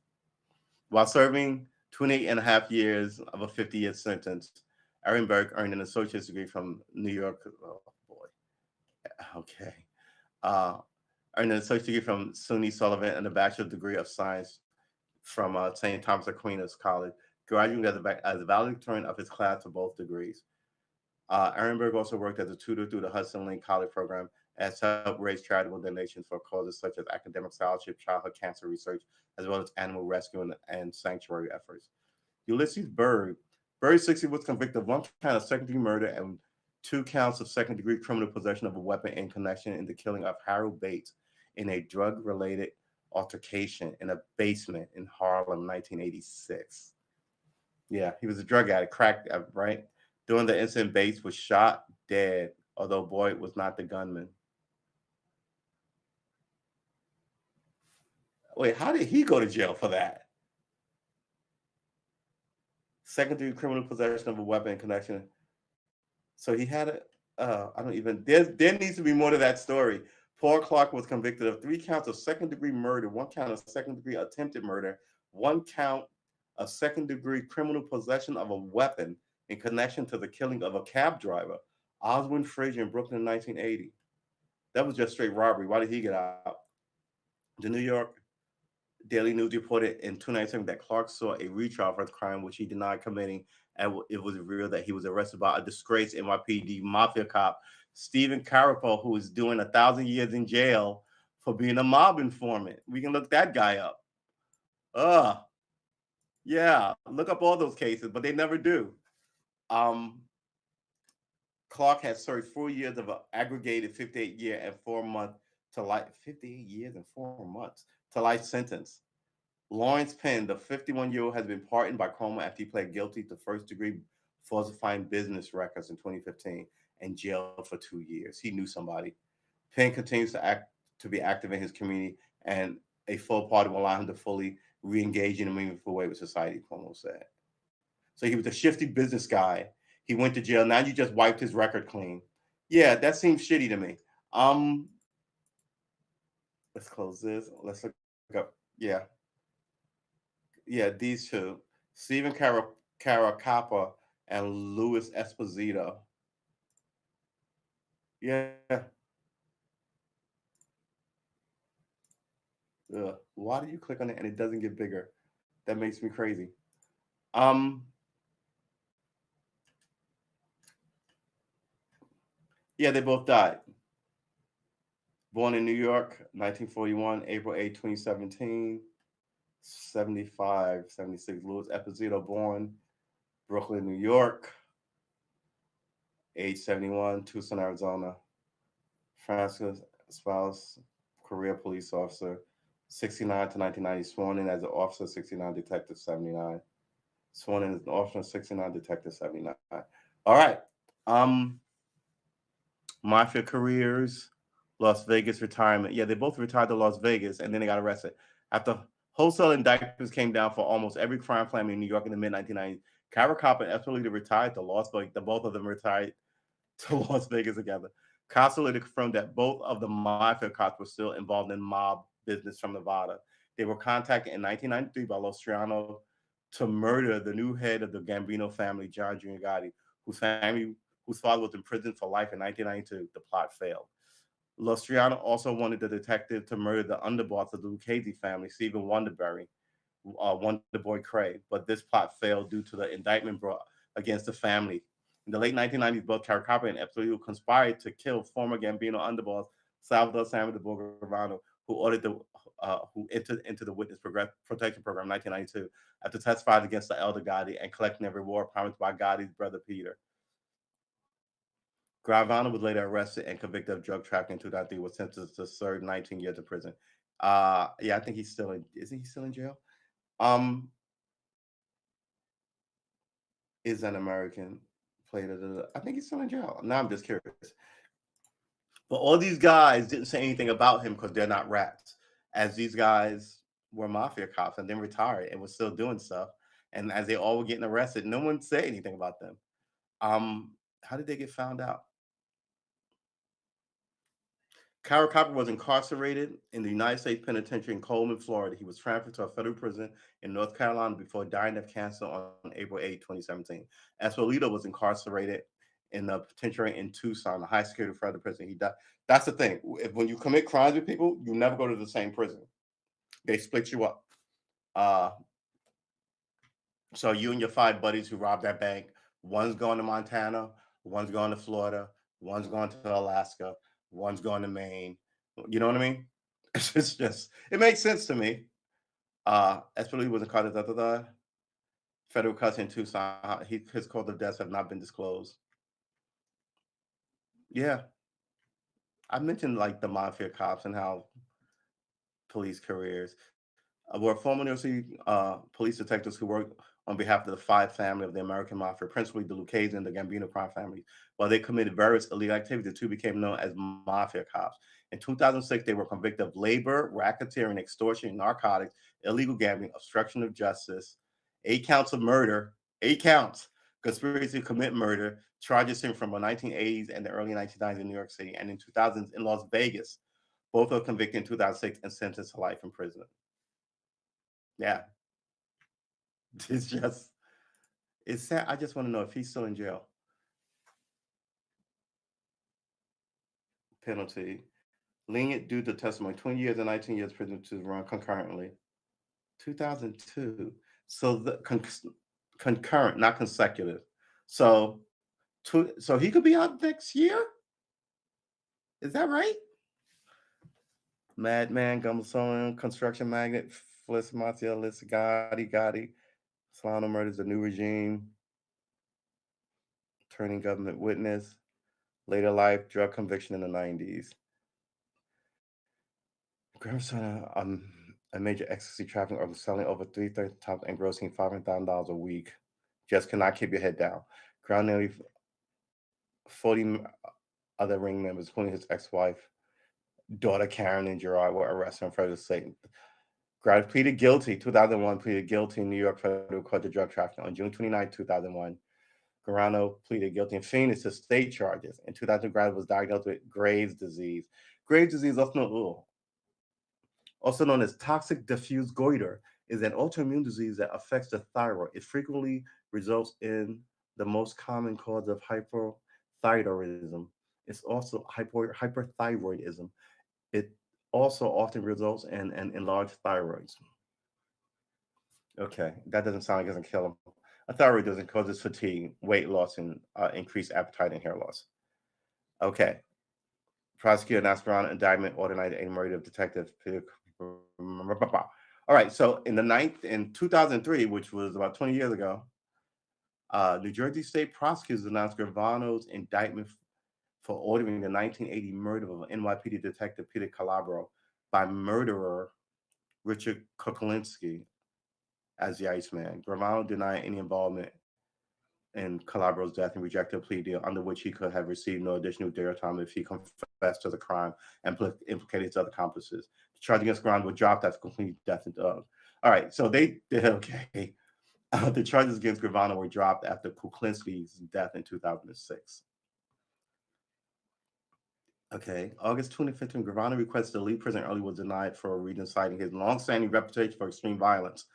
While serving 28 and a half years of a 50-year sentence, Ehrenberg earned an associate's degree from New York. Oh, boy. Okay. Earned an associate's degree from SUNY Sullivan and a bachelor's degree of science from St. Thomas Aquinas College, graduating as a valedictorian of his class for both degrees. Ehrenberg also worked as a tutor through the Hudson Link College program and has helped raise charitable donations for causes such as academic scholarship, childhood cancer research, as well as animal rescue and sanctuary efforts. Ulysses Berg, 60, was convicted of 1 count of second-degree murder and 2 counts of second-degree criminal possession of a weapon in connection in the killing of Harold Bates in a drug-related altercation in a basement in Harlem, 1986. Yeah, he was a drug addict, crack, right? During the incident, Bates was shot dead, although Boyd was not the gunman. Wait, how did he go to jail for that? Second-degree criminal possession of a weapon in connection. So he had there needs to be more to that story. Paul Clark was convicted of 3 counts of second-degree murder, 1 count of second-degree attempted murder, 1 count of second-degree criminal possession of a weapon in connection to the killing of a cab driver, Oswald Frazier, in Brooklyn in 1980. That was just straight robbery. Why did he get out? The New York Daily News reported in 2019 that Clark saw a retrial for the crime, which he denied committing, and it was revealed that he was arrested by a disgraced NYPD mafia cop, Stephen Carapo, who is doing 1,000 years in jail for being a mob informant. We can look that guy up. Yeah, look up all those cases, but they never do. Clark has served 4 years of an aggregated 58 year and 4 month to life, 58 years and 4 months to life sentence. Lawrence Penn, the 51-year-old, has been pardoned by Cuomo after he pled guilty to first-degree falsifying business records in 2015 and jailed for 2 years. He knew somebody. Penn continues to be active in his community, and a full pardon will allow him to fully re-engage in a meaningful way with society, Cuomo said. So he was a shifty business guy. He went to jail. Now you just wiped his record clean. Yeah, that seems shitty to me. Let's close this. Let's look up. Yeah, these two, Stephen Caracappa and Louis Esposito. Yeah. Ugh. Why do you click on it and it doesn't get bigger? That makes me crazy. Yeah, they both died. Born in New York, 1941, April 8, 2017. 75, 76. Louis Esposito, born Brooklyn, New York, age 71, Tucson, Arizona. Francis spouse, career police officer, 69 to 1990. Sworn in as an officer, 69, detective, 79. Sworn in as an officer, 69, detective, 79. All right. Mafia careers, Las Vegas retirement. Yeah, they both retired to Las Vegas and then they got arrested. After wholesale indictments came down for almost every crime family in New York in the mid-1990s, Caracappa and Esposito retired to Las Vegas. Both of them retired to Las Vegas together. Cops later confirmed that both of the mafia cops were still involved in mob business from Nevada. They were contacted in 1993 by Luciano to murder the new head of the Gambino family, John Junior Gotti, whose father was in prison for life in 1992. The plot failed. Luciano also wanted the detective to murder the underboss of the Lucchese family, Stephen Wonderberry, Wonderboy Cray, but this plot failed due to the indictment brought against the family. In the late 1990s, both Caracappa and Epsilon conspired to kill former Gambino underboss Salvador Samuel de Borgovano, who entered into the Protection Program in 1992 after testifying against the elder Gotti and collecting a reward promised by Gotti's brother Peter. Gravano was later arrested and convicted of drug trafficking in 2003, was sentenced to serve 19 years in prison. Yeah, I think he's still in. Isn't he still in jail? Is an American. Played it. I think he's still in jail. Now I'm just curious. But all these guys didn't say anything about him because they're not rats. As these guys were mafia cops and then retired and were still doing stuff. And as they all were getting arrested, no one said anything about them. How did they get found out? Caracappa was incarcerated in the United States Penitentiary in Coleman, Florida. He was transferred to a federal prison in North Carolina before dying of cancer on April 8, 2017. Esposito was incarcerated in the penitentiary in Tucson, a high security federal prison. He died. That's the thing. When you commit crimes with people, you never go to the same prison. They split you up. So you and your 5 buddies who robbed that bank, one's going to Montana, one's going to Florida, one's going to Alaska, one's going to Maine. You know what I mean? It's just, it makes sense to me. Esposito was in Carter, federal custody in Tucson. His cause of deaths have not been disclosed. Yeah. I mentioned like the mafia cops and how police careers were former New York City police detectives who worked on behalf of the 5 family of the American Mafia, principally the Lucchese and the Gambino crime family. While they committed various illegal activities, the two became known as mafia cops. In 2006, they were convicted of labor, racketeering, extortion, narcotics, illegal gambling, obstruction of justice, 8 counts of murder, 8 counts, conspiracy to commit murder, charges him from the 1980s and the early 1990s in New York City, and in 2000s in Las Vegas. Both were convicted in 2006 and sentenced to life in prison. Yeah. It's just, it's sad. I just want to know if he's still in jail. Penalty. Lenient due to testimony. 20 years and 19 years prison to run concurrently. 2002. So the concurrent, not consecutive. So so he could be out next year? Is that right? Madman, Gumsone, construction magnet, Fliss Maciel, Gotti, Solano murders, the new regime, turning government witness, later life, drug conviction in the 90s. Grandson, a major ecstasy trafficking or selling over 330 times and grossing $500,000 a week. Just cannot keep your head down. Ground nearly 40 other ring members, including his ex-wife, daughter Karen and Gerard, were arrested on federal state. Grad pleaded guilty, 2001, pleaded guilty in New York federal court to drug trafficking. On June 29, 2001, Garano pleaded guilty in Phoenix to state charges. In 2000, Grad was diagnosed with Graves' disease. Graves' disease, also known as toxic diffuse goiter, is an autoimmune disease that affects the thyroid. It frequently results in the most common cause of hypothyroidism. It's also hyperthyroidism. It also often results in an enlarged thyroid. Okay, that doesn't sound like it doesn't kill him. A thyroid doesn't cause fatigue, weight loss, and increased appetite and hair loss. Okay. Prosecutor Nasperon indictment ordinary a murder of detective. All right, so in 2003, which was about 20 years ago, New Jersey state prosecutors announced Gravano's indictment for ordering the 1980 murder of NYPD detective Peter Calabro by murderer Richard Kuklinski as the Iceman. Gravano denied any involvement in Calabro's death and rejected a plea deal under which he could have received no additional jail time if he confessed to the crime and implicated his other accomplices. The charge against Gravano was dropped after complete death. All right, so they did okay. The charges against Gravano were dropped after Kuklinski's death in 2006. Okay, August 2015, Gravano requested to leave prison early was denied for a reason citing his long-standing reputation for extreme violence.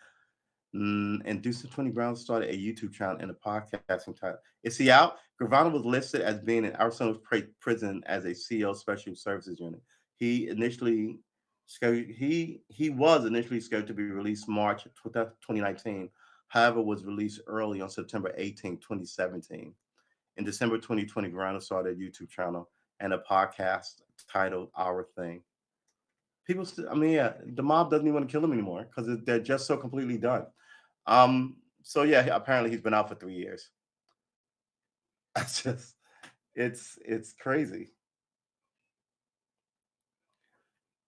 And Deuce 20 Brown started a YouTube channel and a podcasting title. Is he out? Gravano was listed as being in Arizona prison as a CEO Special Services Unit. He initially he was initially scheduled to be released March 2019. However, was released early on September 18, 2017. In December 2020, Gravano started a YouTube channel and a podcast titled Our Thing. People still, I mean, yeah, the mob doesn't even want to kill him anymore because they're just so completely done. So yeah, apparently he's been out for 3 years. That's just it's crazy.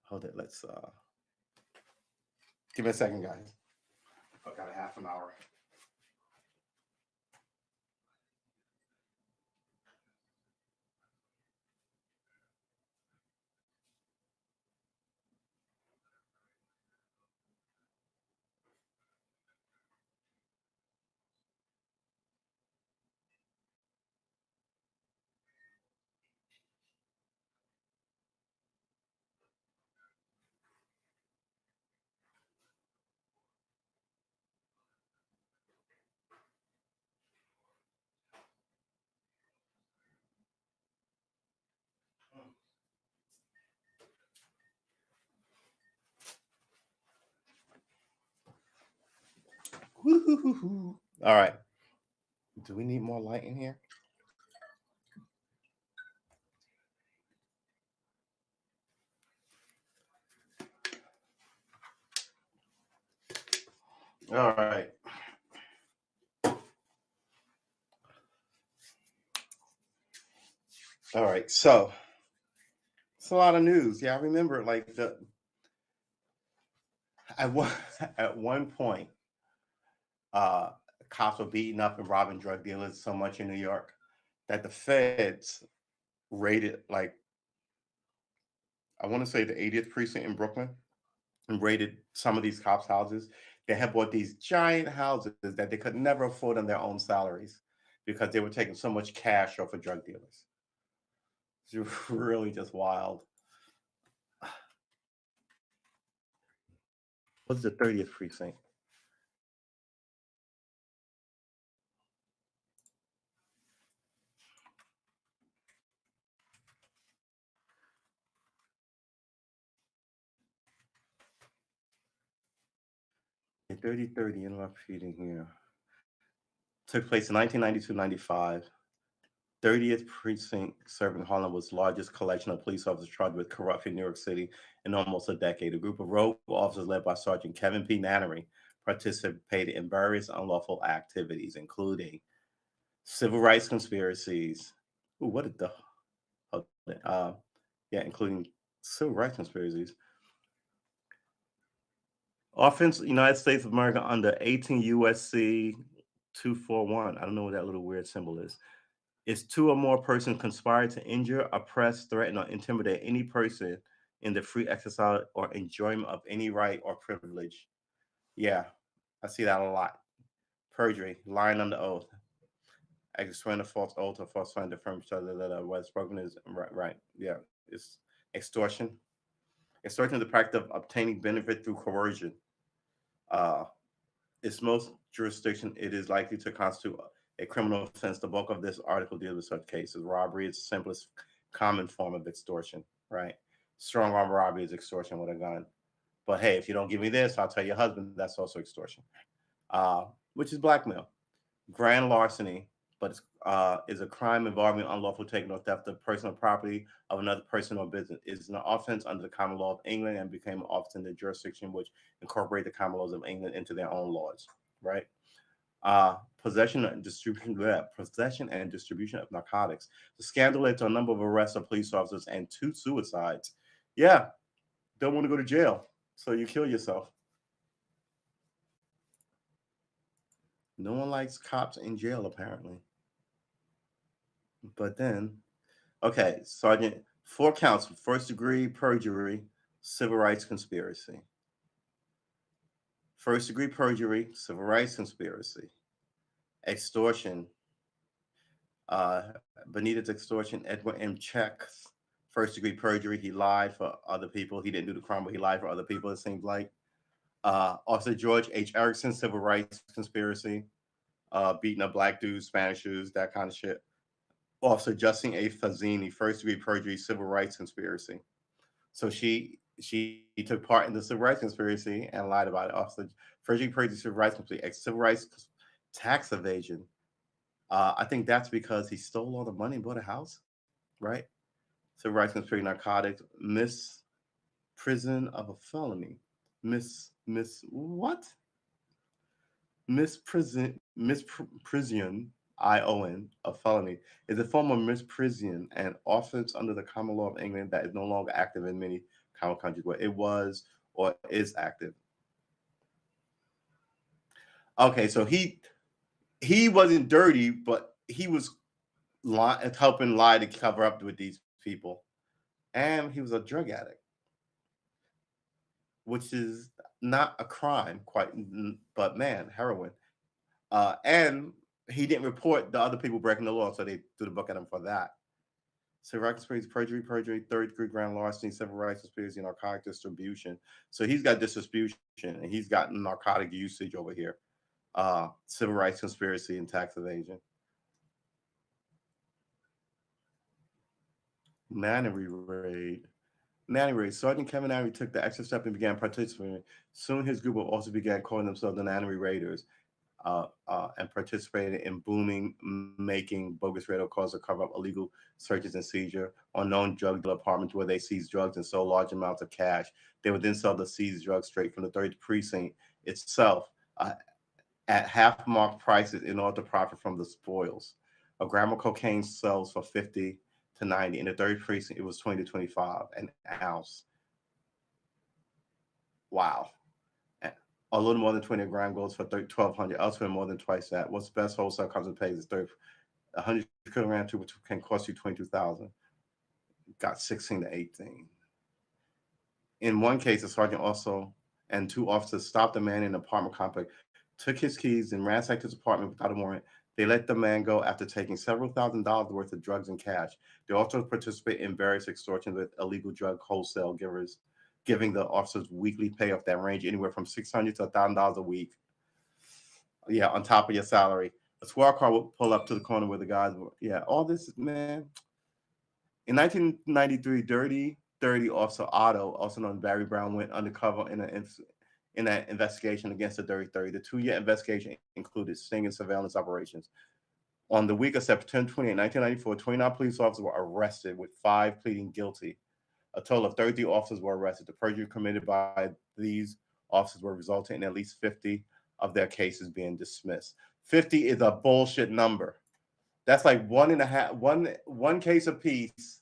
Hold it, let's give me a second, guys. I've got a half an hour. Woo-hoo-hoo-hoo. All right. Do we need more light in here? All right. All right. So it's a lot of news. Yeah, I remember like the at one at one point, uh, cops were beating up and robbing drug dealers so much in New York that the feds raided like I want to say the 80th precinct in Brooklyn and raided some of these cops' houses. They had bought these giant houses that they could never afford on their own salaries because they were taking so much cash off of drug dealers. It's really just wild. What's the 30th precinct? The 3030 in my feeding here. Took place in 1992-95. 30th precinct serving Harlem was the largest collection of police officers charged with corruption in New York City in almost a decade. A group of rogue officers led by Sergeant Kevin P. Nannery participated in various unlawful activities, including civil rights conspiracies. Ooh, what did the uh, yeah, including civil rights conspiracies. Offense United States of America under 18 USC 241. I don't know what that little weird symbol is. It's two or more persons conspire to injure, oppress, threaten, or intimidate any person in the free exercise or enjoyment of any right or privilege. Yeah, I see that a lot. Perjury, lying under oath, swearing a false oath or falsifying the firm each other that what is spoken is right. Right. Yeah, it's extortion. Extortion is the practice of obtaining benefit through coercion. Uh, its most jurisdiction, it is likely to constitute a criminal offense. The bulk of this article deals with such cases. Robbery is the simplest common form of extortion, right? Strong arm robbery is extortion with a gun. But hey, if you don't give me this, I'll tell your husband. That's also extortion, uh, which is blackmail. Grand larceny, but is a crime involving unlawful taking or theft of personal property of another person or business. It is an offense under the common law of England and became often the jurisdiction which incorporate the common laws of England into their own laws, right? Possession and distribution of narcotics. The scandal led to a number of arrests of police officers and two suicides. Yeah, don't want to go to jail, so you kill yourself. No one likes cops in jail, apparently. But then, okay, Sergeant, 4 counts: first degree perjury, civil rights conspiracy. First degree perjury, civil rights conspiracy, extortion, uh, Benita's extortion, Edward M. Checks First degree perjury. He lied for other people. He didn't do the crime, but he lied for other people. It seems like. Officer George H. Erickson, civil rights conspiracy, beating up black dudes, Spanish dudes, that kind of shit. Officer Justine A. Fazzini, first degree perjury, civil rights conspiracy. So she took part in the civil rights conspiracy and lied about it. Officer first degree perjury, civil rights conspiracy, civil rights tax evasion. I think that's because he stole all the money and bought a house, right? Civil rights conspiracy, narcotics, misprison of a felony, miss what? Misprision, ION, a felony, is a form of misprision, an offense under the common law of England that is no longer active in many common countries where it was or is active. Okay, so he wasn't dirty, but he was helping lie to cover up with these people, and he was a drug addict, which is not a crime, but man, heroin. And he didn't report the other people breaking the law, so they threw the book at him for that. Civil rights conspiracy, perjury, third degree grand larceny, civil rights conspiracy, narcotic distribution. So he's got distribution and he's got narcotic usage over here. Civil rights conspiracy and tax evasion. Nannery raid. Nanny raid. Sergeant Kevin Nannery took the extra step and began participating. Soon his group also began calling themselves the Nannery Raiders. And participated in booming, making bogus radar calls to cover up illegal searches and seizure on known drug dealer apartments where they seized drugs and sold large amounts of cash. They would then sell the seized drugs straight from the 30th precinct itself at half-marked prices in order to profit from the spoils. A gram of cocaine sells for 50 to 90. In the 30th precinct, it was 20 to 25 an ounce. Wow. A little more than 20 gram goes for 1,200. Elsewhere, more than twice that. What's the best wholesale company pays is 100 kilogram tube can cost you 22,000. Got 16 to 18. In one case, a sergeant also and two officers stopped a man in an apartment complex, took his keys, and ransacked his apartment without a warrant. They let the man go after taking several $1,000s worth of drugs and cash. They also participate in various extortions with illegal drug wholesale givers, giving the officers weekly payoff that range anywhere from $600 to $1,000 a week. Yeah, on top of your salary. A squad car would pull up to the corner where the guys were. Yeah, all this, man. In 1993, Dirty 30 Officer Otto, also known as Barry Brown, went undercover in an investigation against the Dirty 30. The 2-year investigation included sting and surveillance operations. On the week of September 28, 1994, 29 police officers were arrested, with 5 pleading guilty. A total of 30 officers were arrested. The perjury committed by these officers were resulting in at least 50 of their cases being dismissed. 50 is a bullshit number. That's like one case apiece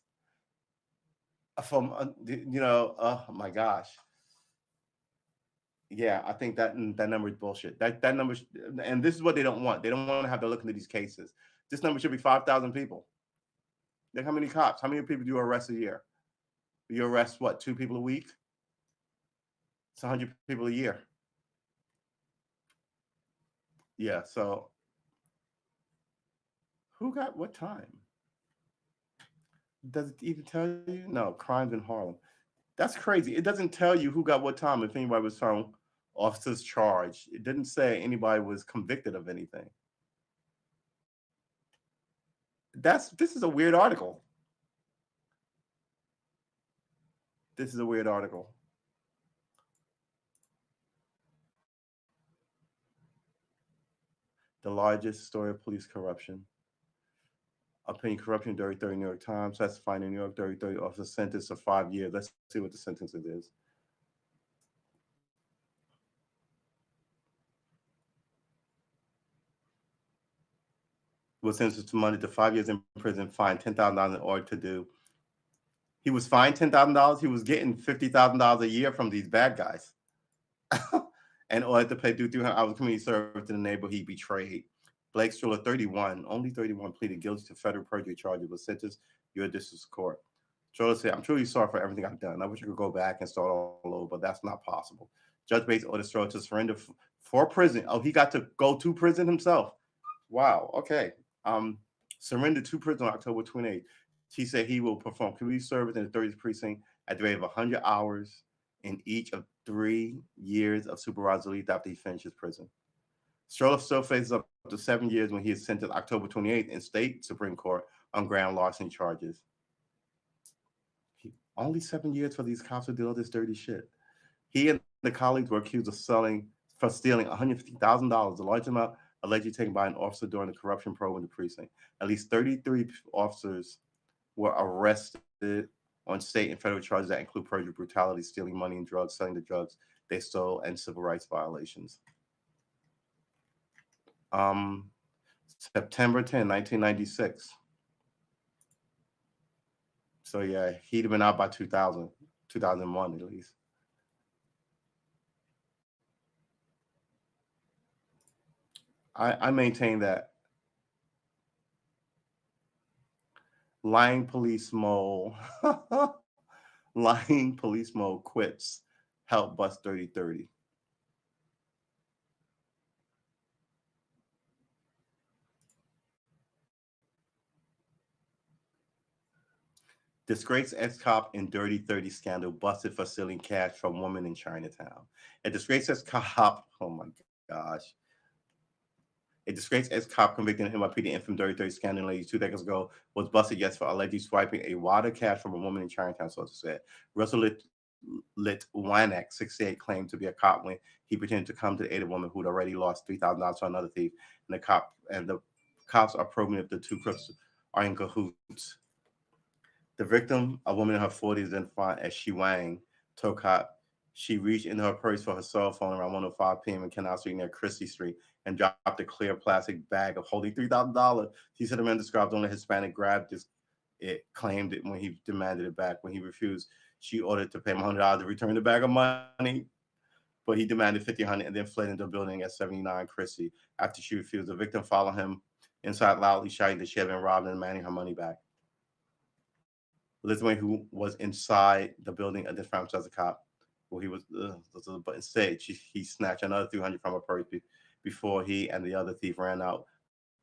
from, oh my gosh. Yeah, I think that number is bullshit. That number, and this is what they don't want. They don't want to have to look into these cases. This number should be 5,000 people. Like, how many cops? How many people do you arrest a year? You arrest what, 2 people a week? It's 100 people a year. Yeah, so who got what time? Does it even tell you? No, crimes in Harlem. That's crazy. It doesn't tell you who got what time, if anybody was found, officers charged. It didn't say anybody was convicted of anything. This is a weird article. This is a weird article. The largest story of police corruption. Opinion corruption, Dirty 30 New York Times. Testifying in New York, Dirty 30 officer sentenced to 5 years. Let's see what the sentence is. Was sentenced to money to 5 years in prison, fined $10,000 in order to do. He was fined $10,000. He was getting $50,000 a year from these bad guys. In order to pay due 300 hours of community service in the neighborhood he betrayed. Blake Stroller, 31, only 31, pleaded guilty to federal perjury charges, was sentenced to U.S. District Court. Stroller said, "I'm truly sorry for everything I've done. I wish I could go back and start all over, but that's not possible." Judge Bates ordered Stroller to surrender for prison. Oh, he got to go to prison himself. Wow. Okay. Surrendered to prison on October 28th. He said he will perform community service in the 30th precinct at the rate of 100 hours in each of 3 years of supervised release after he finishes prison. Stroller still faces up to 7 years when he is sentenced October 28th in state Supreme Court on grand larceny charges. Only 7 years for these cops to do all this dirty shit. He and the colleagues were accused of stealing $150,000, the largest amount allegedly taken by an officer during the corruption probe in the precinct. At least 33 officers were arrested on state and federal charges that include perjury, brutality, stealing money and drugs, selling the drugs they stole, and civil rights violations. September 10, 1996. So yeah, he'd have been out by 2001 at least. I maintain that lying police mole, lying police mole quits, help bust 30-30. Disgraced ex-cop in Dirty 30 scandal busted for stealing cash from woman in Chinatown. A disgraced ex-cop, oh my gosh. A disgraced ex-cop convicted in NYPD infamous Dirty 30 scandal lady 2 decades ago was busted yesterday for allegedly swiping a wad of cash from a woman in Chinatown, sources said. Russell Litwanek, 68, claimed to be a cop when he pretended to come to aid a woman who'd already lost $3,000 to another thief. And the cops are probing if the two crooks are in cahoots. The victim, a woman in her 40s, identified as Shi Wang, told cop she reached into her purse for her cell phone around 1:05 p.m. in Canal Street near Christie Street and dropped a clear plastic bag of holding $3,000. She said the man described only Hispanic grabbed it, claimed it when he demanded it back. When he refused, she ordered to pay him $100 to return the bag of money, but he demanded $1,500 and then fled into a building at 79 Christie. After she refused, the victim followed him inside loudly shouting that she had been robbed and demanding her money back. Elizabeth, who was inside the building, identified himself as a cop. Well, he was, but instead, he snatched another $300 from her purse before he and the other thief ran out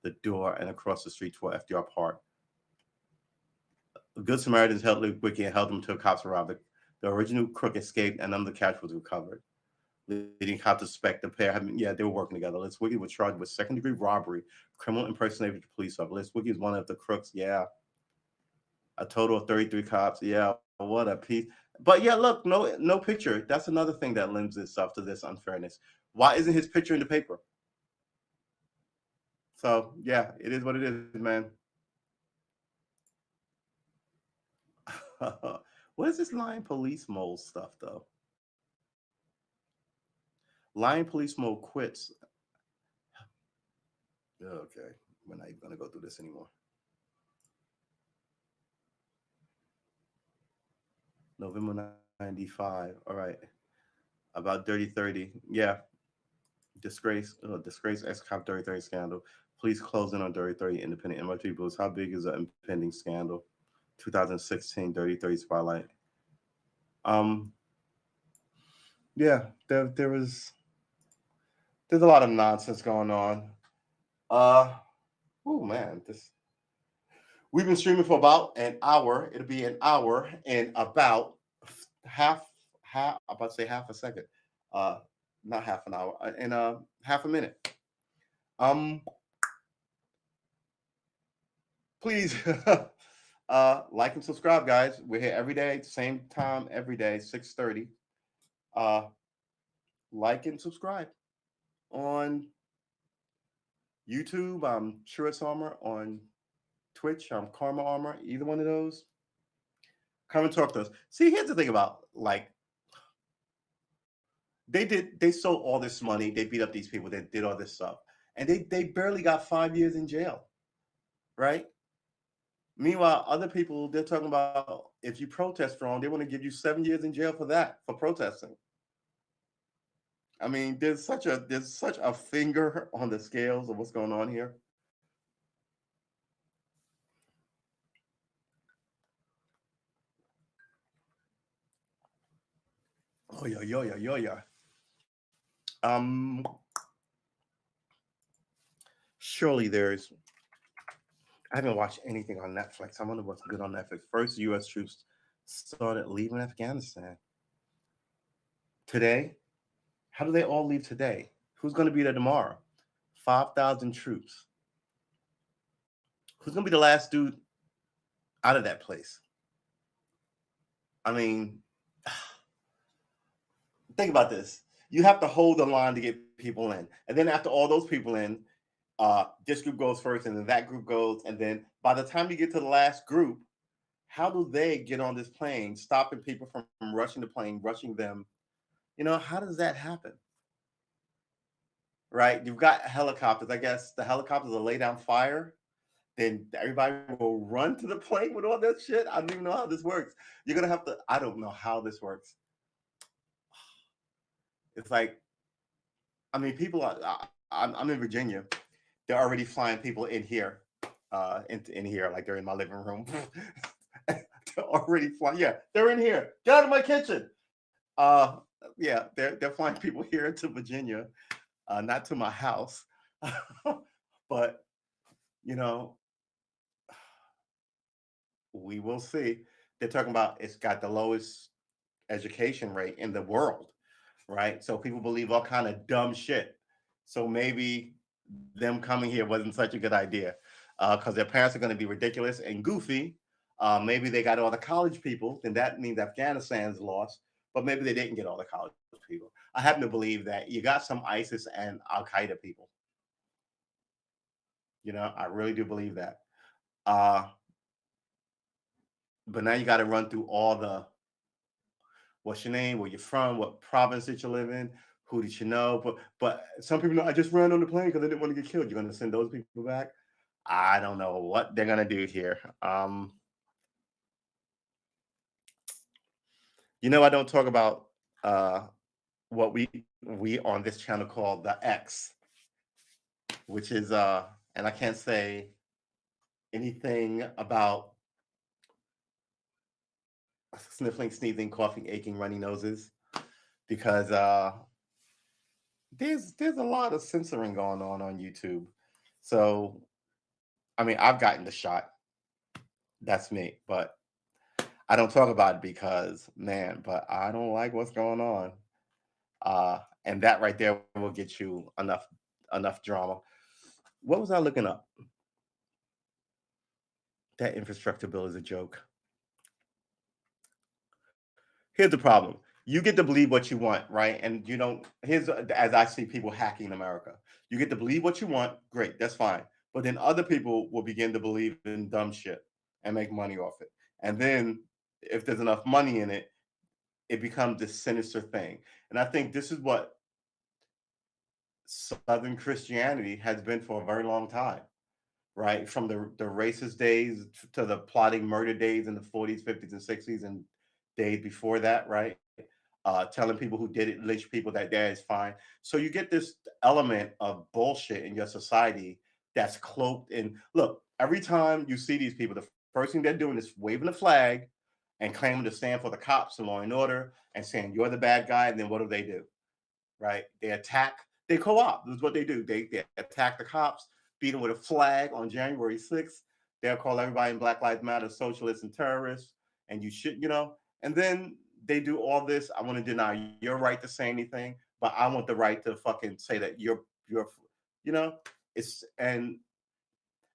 the door and across the street toward FDR Park. Good Samaritans held Litwanek and held him until cops arrived. The original crook escaped and none of the cash was recovered. Leading cops to suspect the pair they were working together. Litwanek was charged with second-degree robbery, criminal impersonation of the police officer. Litwanek is one of the crooks. Yeah. A total of 33 cops. Yeah, what a piece. But yeah, look, no picture. That's another thing that lends itself to this unfairness. Why isn't his picture in the paper? So yeah, it is what it is, man. What is this lying police mole stuff, though? Lying police mole quits. Okay, we're not even going to go through this anymore. November 95. All right. About Dirty 30. Yeah. Disgrace ex-cop Dirty 30 scandal. Police closing on Dirty 30 independent MIT booths. How big is the impending scandal? 2016 Dirty 30 spotlight. Yeah, there's a lot of nonsense going on. Oh man, we've been streaming for about an hour. It'll be an hour and about half about to say half a second. Not half an hour, in half a minute. Please like and subscribe, guys. We're here every day, same time every day, 6:30. Like and subscribe on YouTube. I'm Truist Armor. On Twitch, I'm Karma Armor. Either one of those. Come and talk to us. See, here's the thing about they stole all this money. They beat up these people. They did all this stuff, and they barely got 5 years in jail, right? Meanwhile, other people, they're talking about if you protest wrong, they want to give you 7 years in jail for that, for protesting. I mean, there's such a finger on the scales of what's going on here. Oh yeah. Surely there's. I haven't watched anything on Netflix. I wonder what's good on Netflix. First, U.S. troops started leaving Afghanistan today. How do they all leave today? Who's going to be there tomorrow? 5,000 troops. Who's going to be the last dude out of that place? I mean, think about this. You have to hold the line to get people in. And then after all those people in, this group goes first, and then that group goes. And then by the time you get to the last group, how do they get on this plane, stopping people from rushing the plane, rushing them? How does that happen? Right? You've got helicopters. I guess the helicopters will lay down fire. Then everybody will run to the plane with all that shit. I don't even know how this works. You're going to have to, I don't know how this works. It's like, I mean, people are, I'm in Virginia. They're already flying people in here, in here, like they're in my living room. They're already flying. Yeah, they're in here. Get out of my kitchen. Uh, yeah, they're flying people here into Virginia, not to my house, but you know, we will see. They're talking about it's got the lowest education rate in the world, right? So people believe all kind of dumb shit. So maybe them coming here wasn't such a good idea because their parents are going to be ridiculous and goofy. Maybe they got all the college people, then that means Afghanistan's lost. But maybe they didn't get all the college people. I happen to believe that you got some ISIS and Al Qaeda people. I really do believe that. Uh, but now you got to run through all the what's your name, where you're from, what province did you live in, who did you know. But some people know I just ran on the plane because I didn't want to get killed. You're going to send those people back? I don't know what they're going to do here. I don't talk about what we on this channel call the X, which is and I can't say anything about sniffling, sneezing, coughing, aching, runny noses because there's a lot of censoring going on YouTube. So I mean, I've gotten the shot. That's me, but I don't talk about it because man, but I don't like what's going on. And that right there will get you enough drama. What was I looking up? That infrastructure bill is a joke. Here's the problem. You get to believe what you want, right? And you don't, here's as I see people hacking America. You get to believe what you want, great, that's fine. But then other people will begin to believe in dumb shit and make money off it. And then if there's enough money in it, it becomes this sinister thing. And I think this is what Southern Christianity has been for a very long time, right? From the racist days to the plotting murder days in the 40s, 50s, and 60s, and days before that, right? Telling people who did it, lynch people, that is fine. So you get this element of bullshit in your society that's cloaked in. Look, every time you see these people, the first thing they're doing is waving a flag and claiming to stand for the cops and law and order and saying you're the bad guy. And then what do? Right? They attack, they co-op. This is what they do. They attack the cops, beat them with a flag on January 6th. They'll call everybody in Black Lives Matter socialists and terrorists, and you should, and then they do all this. I want to deny your right to say anything, but I want the right to fucking say that you're, you know, and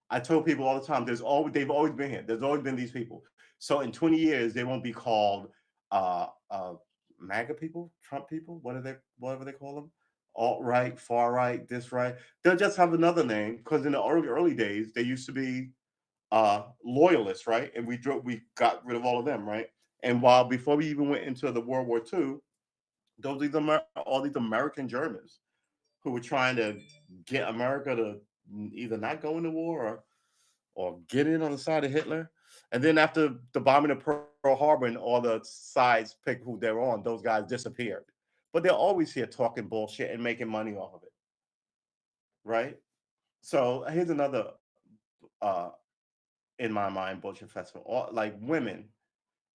I told people all the time, they've always been here. There's always been these people. So in 20 years, they won't be called uh, uh, MAGA people, Trump people, whatever they call them, alt right, far right, this right. They'll just have another name because in the early days they used to be loyalists, right? And we got rid of all of them, right? And while before we even went into the World War II, all these American Germans who were trying to get America to either not go into war or get in on the side of Hitler. And then after the bombing of Pearl Harbor and all the sides picked who they're on, those guys disappeared. But they're always here talking bullshit and making money off of it, right? So here's another, uh, in my mind, bullshit festival. Like women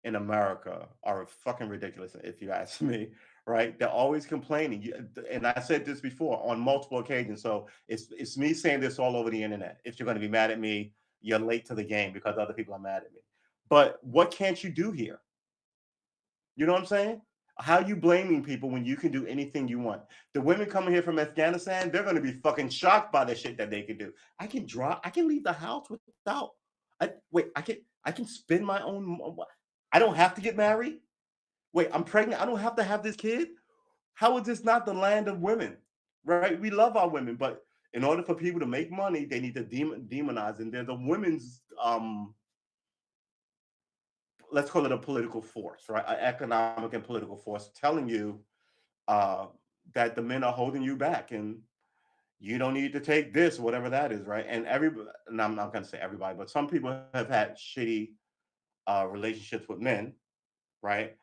in America are fucking ridiculous, if you ask me. Right? They're always complaining, and I said this before on multiple occasions. So it's me saying this all over the internet. If you're going to be mad at me, you're late to the game because other people are mad at me. But what can't you do here? You know what I'm saying? How you blaming people when you can do anything you want? The women coming here from Afghanistan, they're going to be fucking shocked by the shit that they can do. I can draw. I can leave the house without. Wait. I can spend my own. I don't have to get married. Wait, I'm pregnant. I don't have to have this kid. How is this not the land of women? Right? We love our women, but in order for people to make money, they need to demonize. And there's a women's let's call it a political force, right? An economic and political force telling you uh, that the men are holding you back and you don't need to take this, whatever that is, right? And everybody, and I'm not going to say everybody, but some people have had shitty relationships with men, right?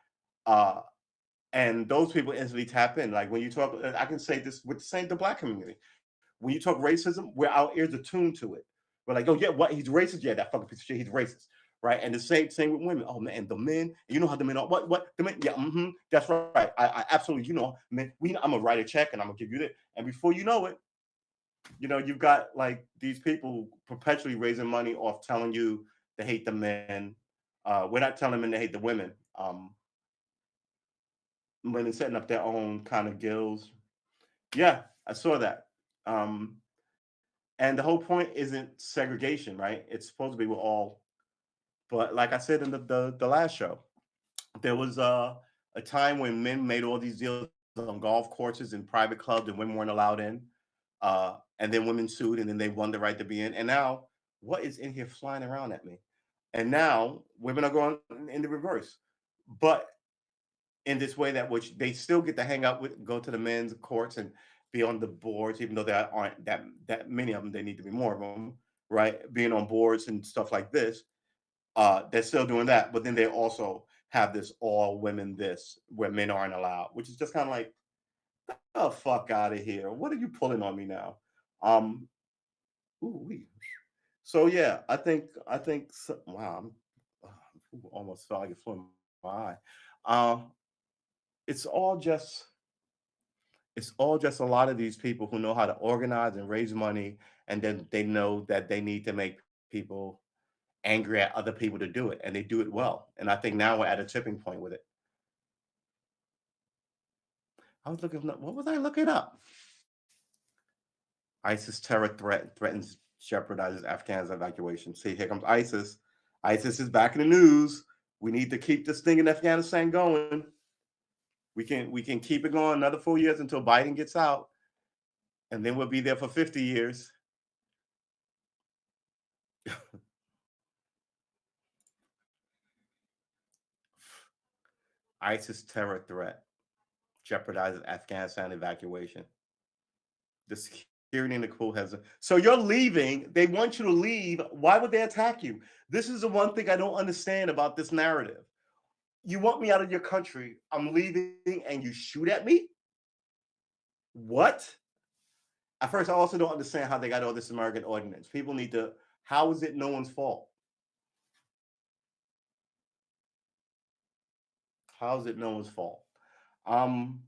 Uh, and those people instantly tap in. Like when you talk, I can say this with the same the black community. When you talk racism, where our ears are tuned to it. We're like, oh yeah, what he's racist? Yeah, that fucking piece of shit, he's racist, right? And the same with women. Oh man, and the men, you know how the men are. What the men? Yeah, that's right. I absolutely, man. I'm gonna write a check and I'm gonna give you that. And before you know it, you've got like these people perpetually raising money off telling you they hate the men. We're not telling them they hate the women. Women setting up their own kind of guilds. Yeah, I saw that. And the whole point isn't segregation, right? It's supposed to be we're all. But like I said in the last show, there was a time when men made all these deals on golf courses and private clubs, and women weren't allowed in. And then women sued, and then they won the right to be in. And now, what is in here flying around at me? And now women are going in the reverse, but in this way that which they still get to hang out with, go to the men's courts and be on the boards, even though there aren't that many of them. There need to be more of them, right? Being on boards and stuff like this. They're still doing that, but then they also have this all women this where men aren't allowed, which is just kind of like, oh fuck out of here. What are you pulling on me now? Um, ooh, so yeah, I think wow, almost felt like it flew in my eye. Um, it's all just a lot of these people who know how to organize and raise money, and then they know that they need to make people angry at other people to do it, and they do it well. And I think now we're at a tipping point with it. I was looking up, what was I looking up? ISIS terror threatens jeopardizes Afghans evacuation. See, here comes ISIS. ISIS is back in the news. We need to keep this thing in Afghanistan going. We can keep it going another 4 years until Biden gets out, and then we'll be there for 50 years. ISIS terror threat jeopardizes Afghanistan evacuation. The security in the pool has. So you're leaving. They want you to leave. Why would they attack you? This is the one thing I don't understand about this narrative. You want me out of your country. I'm leaving, and you shoot at me. What? At first, I also don't understand how they got all this American ordinance. People need to. How is it no one's fault? How is it no one's fault? Um,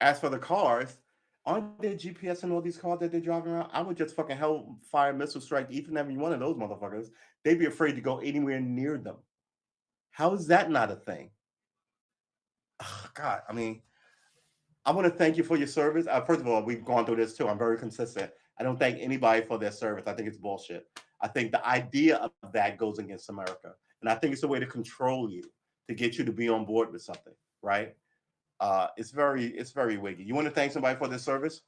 as for the cars, aren't there GPS in all these cars that they're driving around? I would just fucking hellfire missile strike each and every one of those motherfuckers. They'd be afraid to go anywhere near them. How is that not a thing? Ugh, God, I mean, I want to thank you for your service. First of all, we've gone through this too. I'm very consistent. I don't thank anybody for their service. I think it's bullshit. I think the idea of that goes against America, and I think it's a way to control you, to get you to be on board with something, right? It's very wiggy. You want to thank somebody for their service?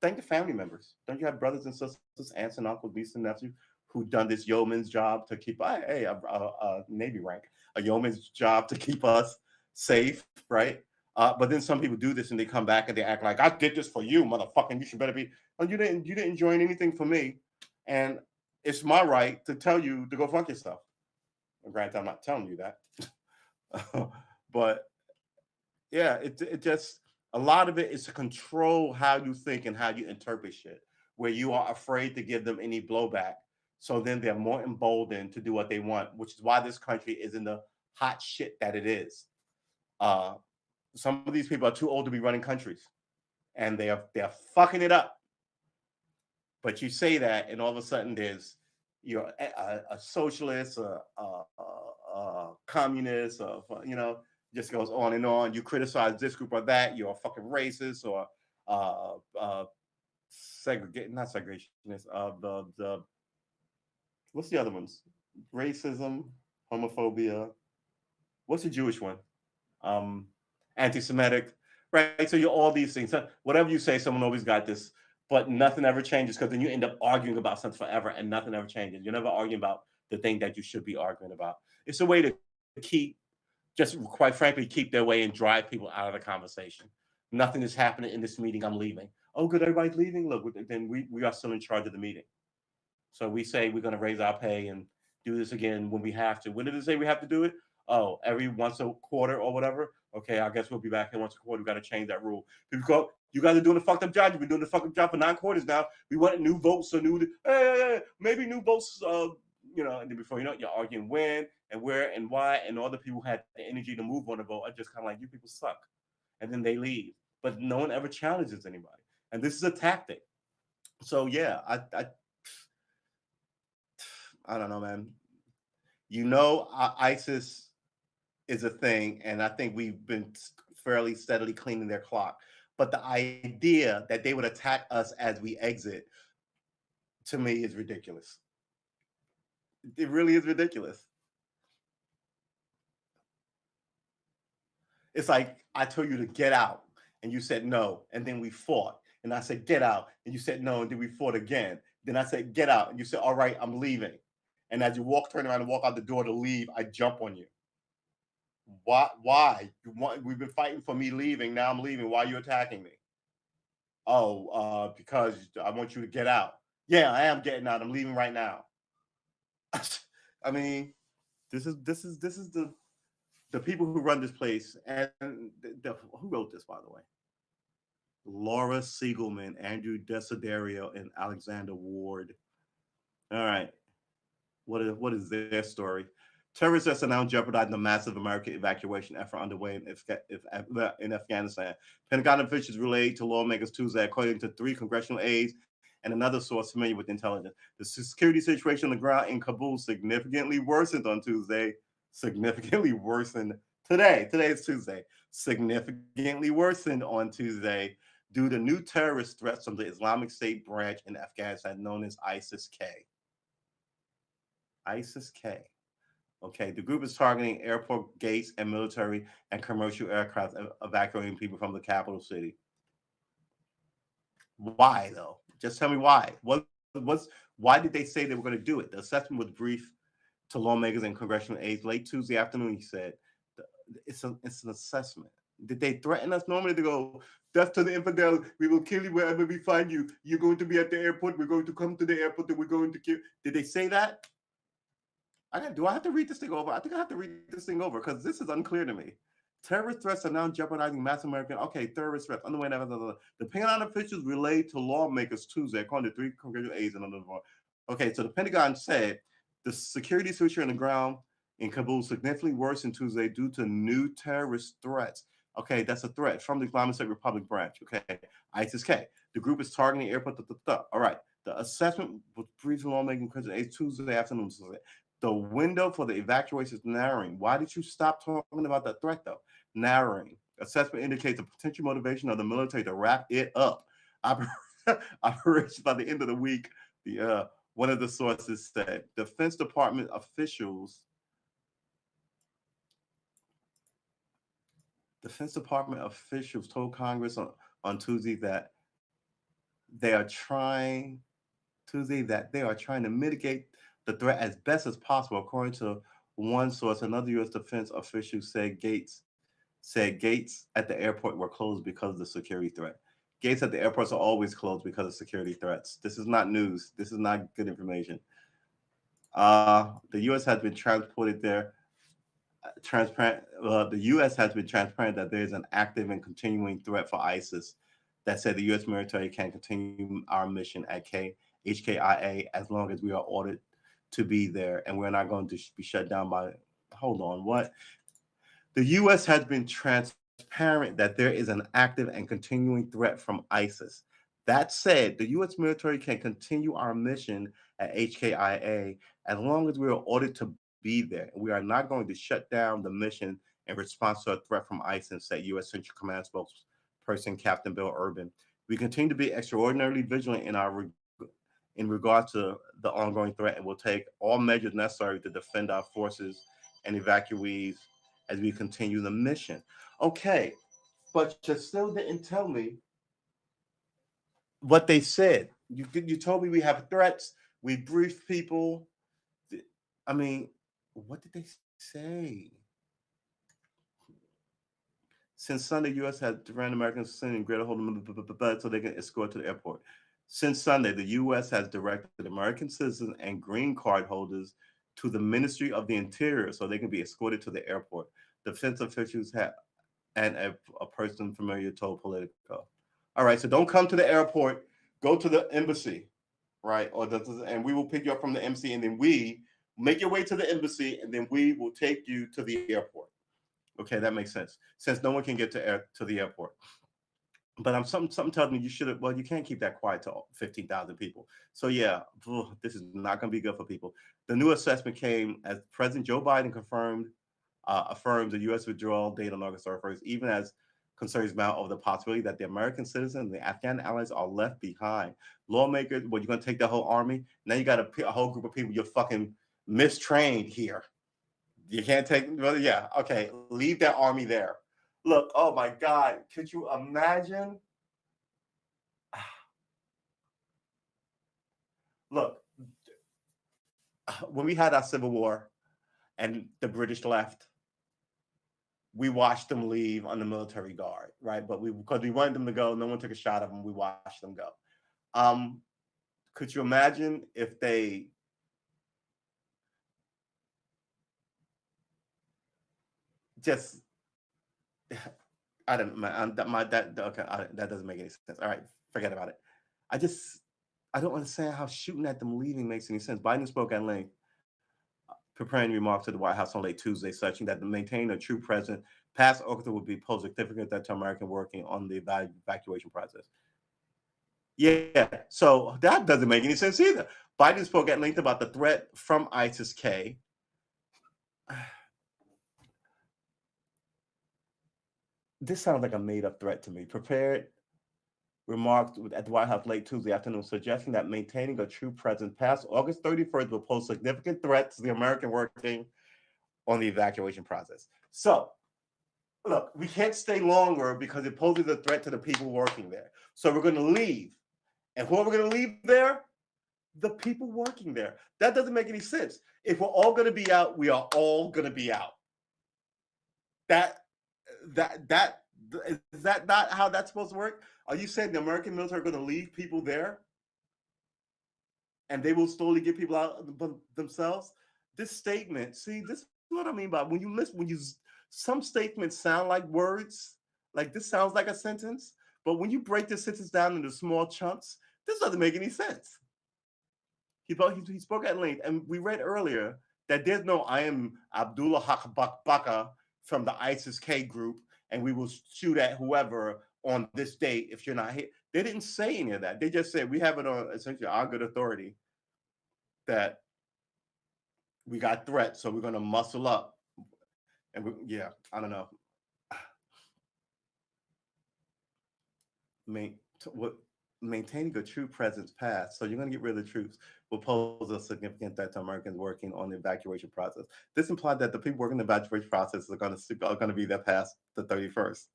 Thank the family members. Don't you have brothers and sisters, aunts and uncles, nieces and nephews who done this yeoman's job to keep a Navy rank, a yeoman's job to keep us safe, right? But then some people do this and they come back and they act like I did this for you, motherfucker. You should better be. Oh, you didn't join anything for me, and it's my right to tell you to go fuck yourself. Granted, I'm not telling you that, but yeah, it just a lot of it is to control how you think and how you interpret shit, where you are afraid to give them any blowback. So then they're more emboldened to do what they want, which is why this country is in the hot shit that it is. Uh, some of these people are too old to be running countries, and they're fucking it up. But you say that, and all of a sudden you're a socialist, a communist, or just goes on and on. You criticize this group or that. You're a fucking racist or not segregationist. The what's the other ones? Racism, homophobia. What's the Jewish one? Anti-Semitic, right? So you're all these things. So whatever you say, someone always got this, but nothing ever changes because then you end up arguing about something forever and nothing ever changes. You're never arguing about the thing that you should be arguing about. It's a way to keep, just quite frankly, keep their way and drive people out of the conversation. Nothing is happening in this meeting. I'm leaving. Oh, good, everybody's leaving. Look, then we are still in charge of the meeting. So we say we're going to raise our pay and do this again when we have to. When did it say we have to do it? Oh, every once a quarter or whatever. Okay, I guess we'll be back in once a quarter. We got to change that rule. People go, you guys are doing a fucked up job. You've been doing a fucked up job for 9 quarters now. We want new votes or maybe new votes. And then before you know it, you're arguing when and where and why, and all the people who had the energy to move on the vote are just kind of like, you people suck, and then they leave. But no one ever challenges anybody, and this is a tactic. So yeah, I don't know, man. ISIS is a thing, and I think we've been fairly steadily cleaning their clock. But the idea that they would attack us as we exit, to me, is ridiculous. It really is ridiculous. It's like I told you to get out, and you said no, and then we fought. And I said, get out, and you said no, and then we fought again. Then I said, get out, and you said, all right, I'm leaving. And as you turn around and walk out the door to leave, I jump on you. Why? We've been fighting for me leaving. Now I'm leaving. Why are you attacking me? Oh, because I want you to get out. Yeah, I am getting out. I'm leaving right now. I mean, this is the people who run this place, and who wrote this, by the way? Laura Siegelman, Andrew Desiderio, and Alexander Ward. All right. What is their story? Terrorists are now jeopardizing the massive American evacuation effort underway in Afghanistan. Pentagon officials relayed to lawmakers Tuesday, according to 3 congressional aides and another source familiar with intelligence. The security situation on the ground in Kabul significantly worsened on Tuesday. Significantly worsened today. Today is Tuesday. Significantly worsened on Tuesday due to new terrorist threats from the Islamic State branch in Afghanistan known as ISIS-K. ISIS-K. Okay, the group is targeting airport gates and military and commercial aircraft, evacuating people from the capital city. Why, though? Just tell me why. Why did they say they were going to do it? The assessment was briefed to lawmakers and congressional aides late Tuesday afternoon. He said, it's an assessment. Did they threaten us? Normally they go, death to the infidel, we will kill you wherever we find you. You're going to be at the airport. We're going to come to the airport and we're going to kill. Did they say that? Do I have to read this thing over? I think I have to read this thing over because this is unclear to me. Terrorist threats are now jeopardizing mass American. Okay, terrorist threats. Underway. The Pentagon officials relayed to lawmakers Tuesday, according to 3 congressional aides and another. Okay, so the Pentagon said the security situation on the ground in Kabul significantly worsened Tuesday due to new terrorist threats. Okay, that's a threat from the Islamic State Republic branch. Okay, ISIS-K. The group is targeting the airport. All right. The assessment was briefed to lawmaking congressional aides Tuesday afternoon. The window for the evacuation is narrowing. Why did you stop talking about that threat, though? Narrowing. Assessment indicates the potential motivation of the military to wrap it up. Operation by the end of the week, one of the sources said. Defense Department officials told Congress on Tuesday that they are trying to mitigate the threat as best as possible, according to one source. Another U.S. defense official said gates at the airport were closed because of the security threat. Gates at the airports are always closed because of security threats. This is not news. This is not good information. The U.S. has been transported there. The U.S. has been transparent that there is an active and continuing threat for ISIS. That said, the U.S. military can continue our mission at HKIA as long as we are ordered to be there, and we're not going to be shut down by. Hold on, what? The U.S. has been transparent that there is an active and continuing threat from ISIS. That said, the U.S. military can continue our mission at HKIA as long as we are ordered to be there. We are not going to shut down the mission in response to a threat from ISIS, said U.S. Central Command spokesperson Captain Bill Urban. We continue to be extraordinarily vigilant in regard to the ongoing threat and will take all measures necessary to defend our forces and evacuees as we continue the mission. Okay, but you still didn't tell me what they said. You told me we have threats. We briefed people. I mean, what did they say? Since Sunday, U.S. has Iran Americans sending greater hold so they can escort to the airport. Since Sunday, the U.S. has directed American citizens and green card holders to the Ministry of the Interior so they can be escorted to the airport. Defense officials have, and a person familiar told Politico. All right, so don't come to the airport. Go to the embassy, right? And we will pick you up from the embassy, and then we make your way to the embassy, and then we will take you to the airport. Okay, that makes sense. Since no one can get to the airport. But something tells me you should have. Well, you can't keep that quiet to 15,000 people. So yeah, this is not going to be good for people. The new assessment came as President Joe Biden affirmed the U.S. withdrawal date on August 31st, even as concerns mount over the possibility that the American citizens and the Afghan allies are left behind. Lawmakers, well, you're going to take the whole army. Now you got a whole group of people you're fucking mistrained here. You can't take, well, yeah, okay, leave that army there. Look, oh my God, could you imagine? Look, when we had our Civil War and the British left, we watched them leave on the military guard, right? But because we wanted them to go, no one took a shot of them. We watched them go. Could you imagine if they just I don't man, that okay, that doesn't make any sense. All right, forget about it. I don't understand how shooting at them leaving makes any sense. Biden spoke at length, preparing remarks to the White House on late Tuesday, such that to maintain a true presence past August would be pose significant threat to American working on the evacuation process. Yeah, so that doesn't make any sense either. Biden spoke at length about the threat from ISIS-K. This sounds like a made-up threat to me. Prepared remarked at the White House late Tuesday afternoon, suggesting that maintaining a true presence past August 31st will pose significant threats to the American working on the evacuation process. So, look, we can't stay longer because it poses a threat to the people working there. So we're going to leave. And who are we going to leave there? The people working there. That doesn't make any sense. If we're all going to be out, we are all going to be out. Is that not how that's supposed to work? Are you saying the American military are going to leave people there and they will slowly get people out themselves? This statement, see, this is what I mean by when you listen, some statements sound like words, like this sounds like a sentence, but when you break this sentence down into small chunks, this doesn't make any sense. He spoke at length, and we read earlier that there's no I am Abdullah Hakbaka from the ISIS-K group, and we will shoot at whoever on this date if you're not here. They didn't say any of that. They just said we have it on essentially our good authority that we got threats, so we're going to muscle up. And yeah, I don't know. Maintaining a true presence past, so you're going to get rid of the troops, will pose a significant threat to Americans working on the evacuation process. This implied that the people working the evacuation process are going to be there past the 31st.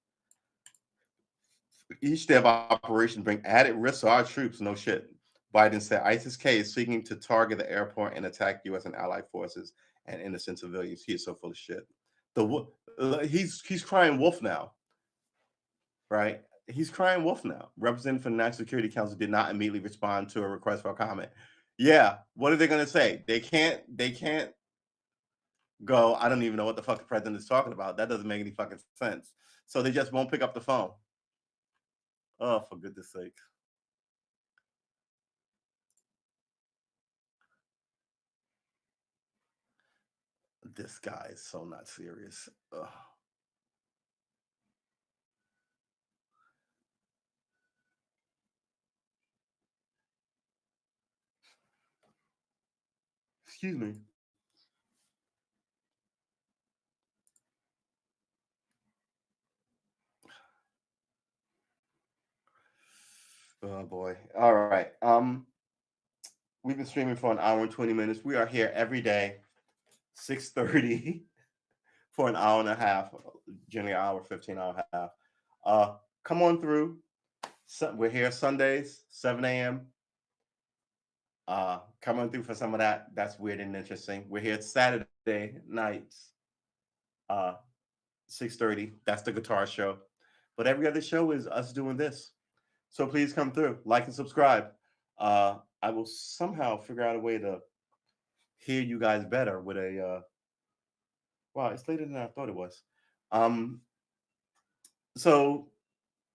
Each day of operation bring added risk to our troops. No shit. Biden said ISIS-K is seeking to target the airport and attack U.S. and allied forces and innocent civilians. He is so full of shit. He's crying wolf now, right? He's crying wolf now. Representative from the National Security Council did not immediately respond to a request for a comment. Yeah, what are they going to say? They can't go, I don't even know what the fuck the president is talking about. That doesn't make any fucking sense. So they just won't pick up the phone. Oh, for goodness sake. This guy is so not serious. Ugh. Excuse me. Oh boy. All right. We've been streaming for an hour and 20 minutes. We are here every day, 6:30 for an hour and a half, generally an hour, 15 hour and a half. Come on through. We're here Sundays, 7 a.m. Come on through for some of that. That's weird and interesting. We're here Saturday nights, uh, 6:30. That's the guitar show. But every other show is us doing this. So please come through, like and subscribe. I will somehow figure out a way to hear you guys better with a wow, it's later than I thought it was. Um, so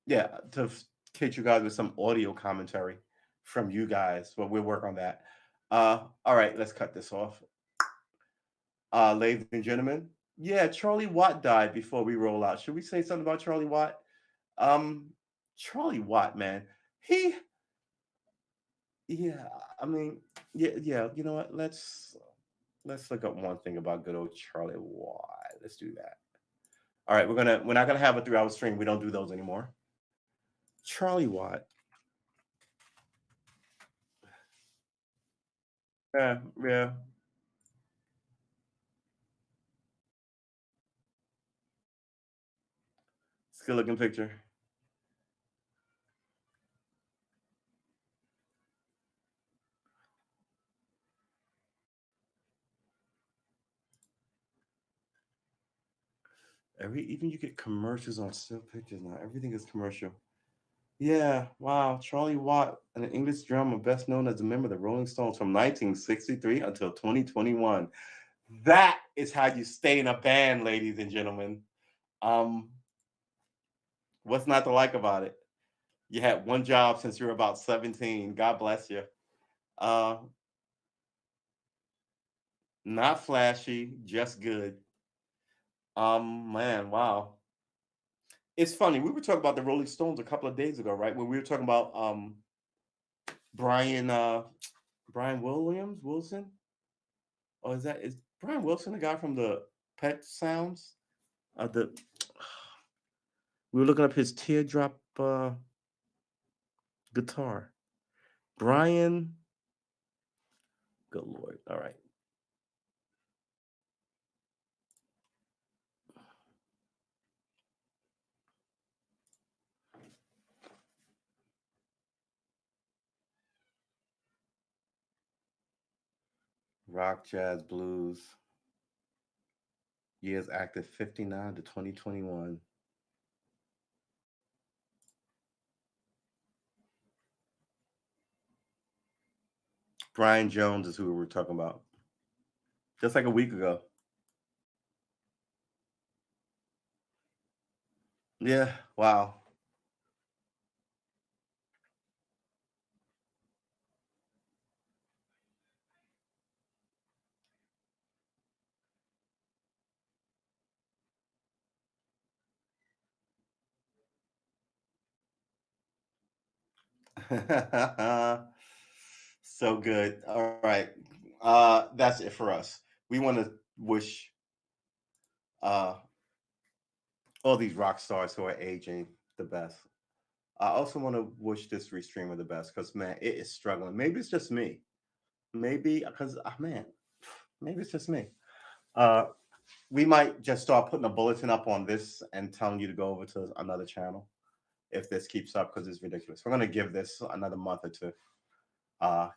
yeah, to kid you guys with some audio commentary from you guys, but we'll work on that. All right, let's cut this off. Ladies and gentlemen, yeah, Charlie Watt died before we roll out. Should we say something about Charlie Watt? Um, Charlie Watt, man, he, yeah, I mean, yeah. You know what? Let's look up one thing about good old Charlie Watt. Let's do that. All right, we're not gonna have a 3 hour stream. We don't do those anymore. Charlie Watt. Yeah, yeah. It's a good looking picture. Even you get commercials on still pictures now. Everything is commercial. Yeah, wow. Charlie Watt, an English drummer best known as a member of the Rolling Stones from 1963 until 2021. That is how you stay in a band, ladies and gentlemen. Um, what's not to like about it? You had one job since you were about 17. God bless you. Uh, not flashy, just good. Man, wow. It's funny. We were talking about the Rolling Stones a couple of days ago, right? When we were talking about Brian Brian Wilson? Oh, is Brian Wilson the guy from the Pet Sounds? The We were looking up his teardrop guitar. Brian, good lord. All right. Rock, jazz, blues. Years active 59 to 2021. Brian Jones is who we were talking about. Just like a week ago. Yeah, wow. So good. All right. That's it for us. We want to wish uh all these rock stars who are aging the best. I also want to wish this restreamer the best because man, it is struggling. Maybe it's just me. Maybe because man, maybe it's just me. Uh we might just start putting a bulletin up on this and telling you to go over to another channel if this keeps up because it's ridiculous. We're gonna give this another month or two. Uh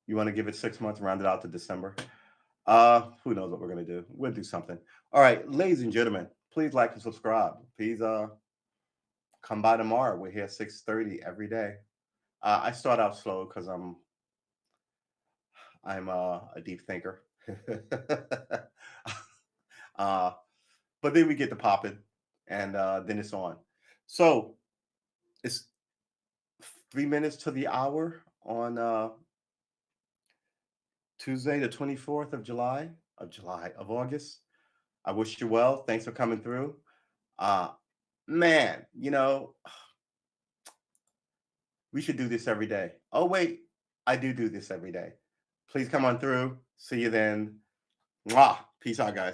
you want to give it 6 months, round it out to December. Who knows what we're gonna do? We'll do something. All right, ladies and gentlemen, please like and subscribe. Please come by tomorrow. We're here 6:30 every day. I start out slow because I'm a deep thinker. uh, but then we get to popping, and then it's on. So it's 3 minutes to the hour on Tuesday, the 24th of of August. I wish you well. Thanks for coming through. Uh, man, we should do this every day. Oh, wait, I do this every day. Please come on through. See you then. Mwah. Peace out, guys.